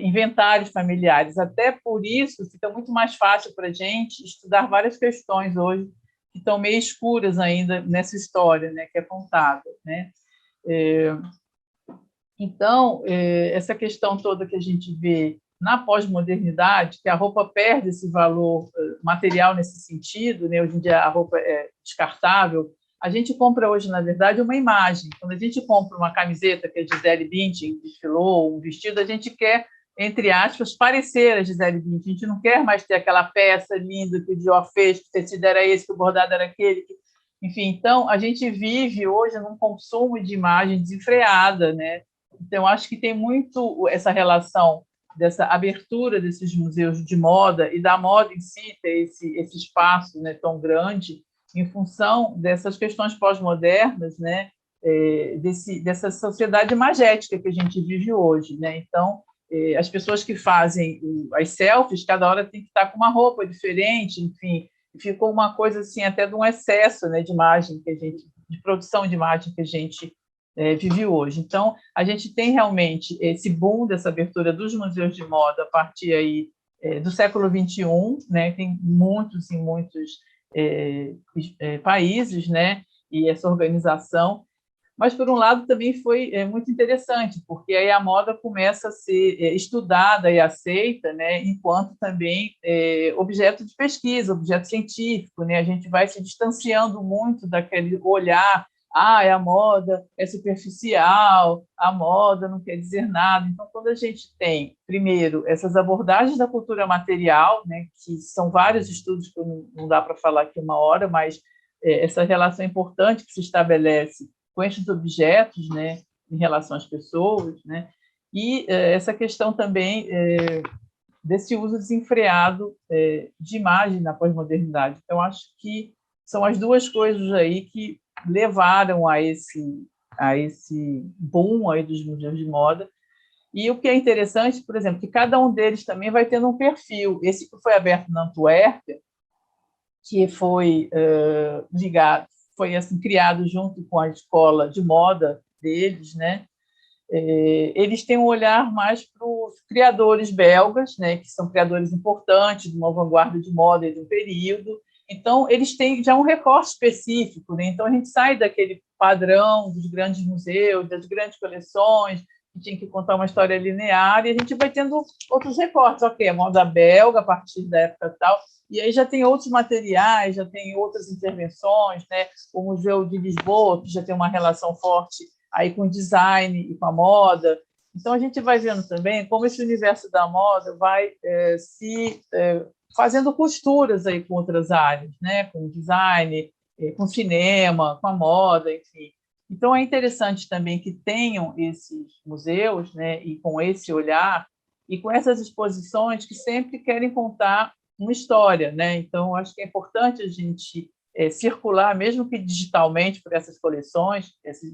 inventários familiares. Até por isso, fica muito mais fácil para a gente estudar várias questões hoje que estão meio escuras ainda nessa história, né, que é contada, né? Então, essa questão toda que a gente vê na pós-modernidade, que a roupa perde esse valor material nesse sentido, né? Hoje em dia a roupa é descartável. A gente compra hoje, na verdade, uma imagem. Quando a gente compra uma camiseta que a Gisele Bündchen desfilou, um vestido, a gente quer, entre aspas, parecer a Gisele Bündchen. A gente não quer mais ter aquela peça linda que o Dior fez, que o tecido era esse, que o bordado era aquele. Enfim, então, a gente vive hoje num consumo de imagem desenfreada, né? Então, acho que tem muito essa relação dessa abertura desses museus de moda e da moda em si ter esse espaço, né, tão grande em função dessas questões pós-modernas, né, dessa sociedade imagética que a gente vive hoje, né? Então, as pessoas que fazem as selfies, cada hora tem que estar com uma roupa diferente, enfim, ficou uma coisa assim até de um excesso, né, de imagem de produção de imagem que a gente vive hoje. Então, a gente tem realmente esse boom dessa abertura dos museus de moda a partir aí do século XXI, né? Tem muitos e muitos países, né? E essa organização. Mas, por um lado, também foi muito interessante, porque aí a moda começa a ser estudada e aceita, né, enquanto também objeto de pesquisa, objeto científico, né? A gente vai se distanciando muito daquele olhar, a moda é superficial, a moda não quer dizer nada. Então, quando a gente tem, primeiro, essas abordagens da cultura material, né, que são vários estudos que não dá para falar aqui uma hora, mas essa relação importante que se estabelece com esses objetos, né, em relação às pessoas, né, e essa questão também desse uso desenfreado de imagem na pós-modernidade. Então, acho que são as duas coisas aí que levaram a a esse boom aí dos museus de moda. E o que é interessante, por exemplo, que cada um deles também vai tendo um perfil. Esse que foi aberto na Antuérpia, que foi ligado, foi assim, criado junto com a escola de moda deles, né? Eles têm um olhar mais para os criadores belgas, né, que são criadores importantes de uma vanguarda de moda de um período. Então, eles têm já um recorte específico, né? Então, a gente sai daquele padrão dos grandes museus, das grandes coleções, que tinha que contar uma história linear, e a gente vai tendo outros recortes. Ok, a moda belga, a partir da época tal, e aí já tem outros materiais, já tem outras intervenções, né? O Museu de Lisboa, que já tem uma relação forte aí com o design e com a moda. Então, a gente vai vendo também como esse universo da moda vai se fazendo costuras aí com outras áreas, né? Com o design, com o cinema, com a moda, enfim. Então, é interessante também que tenham esses museus, né? E com esse olhar e com essas exposições que sempre querem contar uma história, né? Então, acho que é importante a gente circular, mesmo que digitalmente, por essas coleções, essas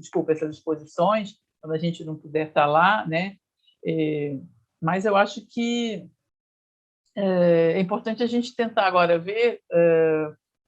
exposições, quando a gente não puder estar lá, né? Mas eu acho que é importante a gente tentar agora ver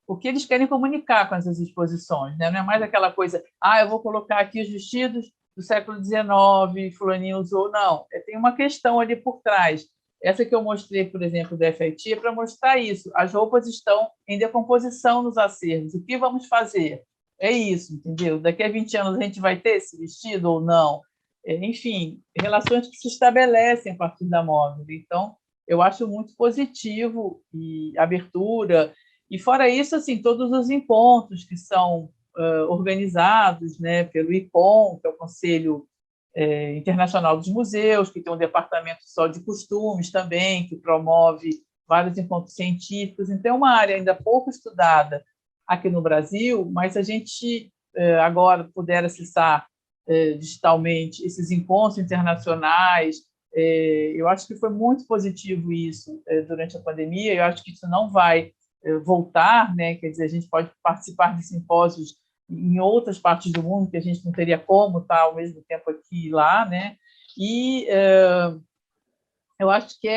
o que eles querem comunicar com essas exposições, né? Não é mais aquela coisa, eu vou colocar aqui os vestidos do século XIX, fulaninho usou, não. Tem uma questão ali por trás. Essa que eu mostrei, por exemplo, da FIT, é para mostrar isso. As roupas estão em decomposição nos acervos. O que vamos fazer? É isso, entendeu? Daqui a 20 anos a gente vai ter esse vestido ou não? Enfim, relações que se estabelecem a partir da moda. Então, eu acho muito positivo e abertura. E, fora isso, assim, todos os encontros que são organizados, né, pelo ICOM, que é o Conselho Internacional dos Museus, que tem um departamento só de costumes também, que promove vários encontros científicos. Então, é uma área ainda pouco estudada aqui no Brasil, mas se a gente agora puder acessar digitalmente esses encontros internacionais, eu acho que foi muito positivo isso durante a pandemia. Eu acho que isso não vai voltar, né? Quer dizer, a gente pode participar de simpósios em outras partes do mundo que a gente não teria como estar ao mesmo tempo aqui e lá, né? E eu acho que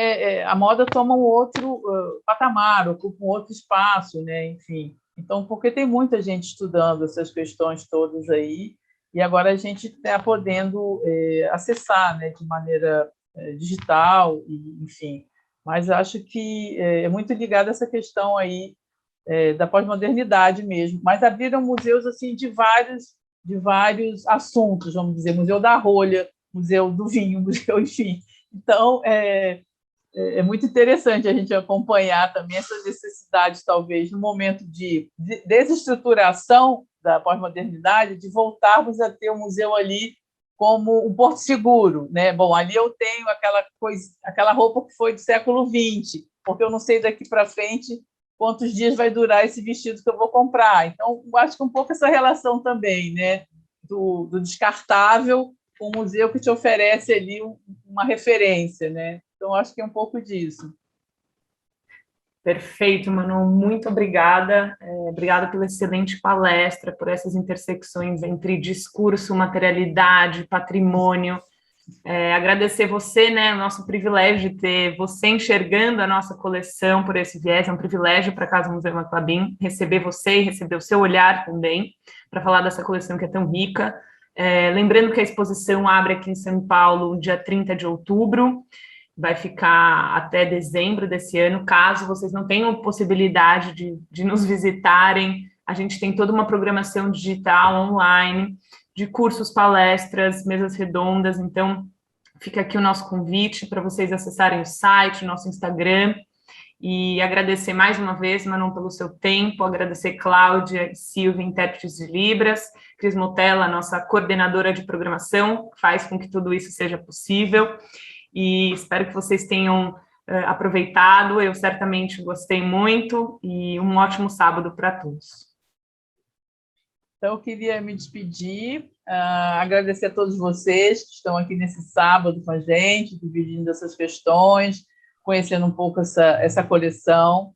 a moda toma um outro patamar, ocupa um outro espaço, né? Enfim, então, porque tem muita gente estudando essas questões todas aí, e agora a gente está podendo acessar, né, de maneira digital, e, enfim. Mas acho que é muito ligado a essa questão aí da pós-modernidade mesmo. Mas abriram museus assim de vários assuntos, vamos dizer, Museu da Rolha, Museu do Vinho, Museu, enfim. Então, é muito interessante a gente acompanhar também essas necessidades, talvez, no momento de desestruturação da pós-modernidade, de voltarmos a ter o museu ali como um porto seguro, né? Bom, ali eu tenho aquela roupa que foi do século XX, porque eu não sei daqui para frente quantos dias vai durar esse vestido que eu vou comprar. Então, eu acho que um pouco essa relação também, né? Do descartável com o museu que te oferece ali uma referência, né? Então, acho que é um pouco disso. Perfeito, Manu, muito obrigada. Obrigada pela excelente palestra, por essas intersecções entre discurso, materialidade, patrimônio. Agradecer você, né, o nosso privilégio de ter você enxergando a nossa coleção por esse viés, é um privilégio para a Casa Museu Maclabim receber você e receber o seu olhar também, para falar dessa coleção que é tão rica. Lembrando que a exposição abre aqui em São Paulo no dia 30 de outubro, vai ficar até dezembro desse ano. Caso vocês não tenham possibilidade de nos visitarem, a gente tem toda uma programação digital, online, de cursos, palestras, mesas redondas. Então, fica aqui o nosso convite para vocês acessarem o site, o nosso Instagram, e agradecer mais uma vez, Manon, pelo seu tempo, agradecer Cláudia e Silvia, intérpretes de Libras, Cris Motella, nossa coordenadora de programação, que faz com que tudo isso seja possível, e espero que vocês tenham aproveitado. Eu certamente gostei muito, e um ótimo sábado para todos. Então, eu queria me despedir, agradecer a todos vocês que estão aqui nesse sábado com a gente, dividindo essas questões, conhecendo um pouco essa coleção,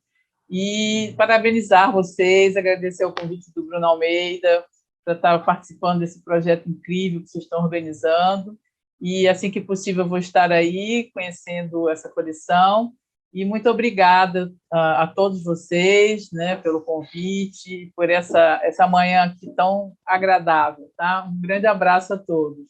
e parabenizar vocês, agradecer o convite do Bruno Almeida, para estar participando desse projeto incrível que vocês estão organizando. E, assim que possível, eu vou estar aí conhecendo essa coleção. E muito obrigada a todos vocês, né, pelo convite, por essa manhã aqui tão agradável. Tá? Um grande abraço a todos.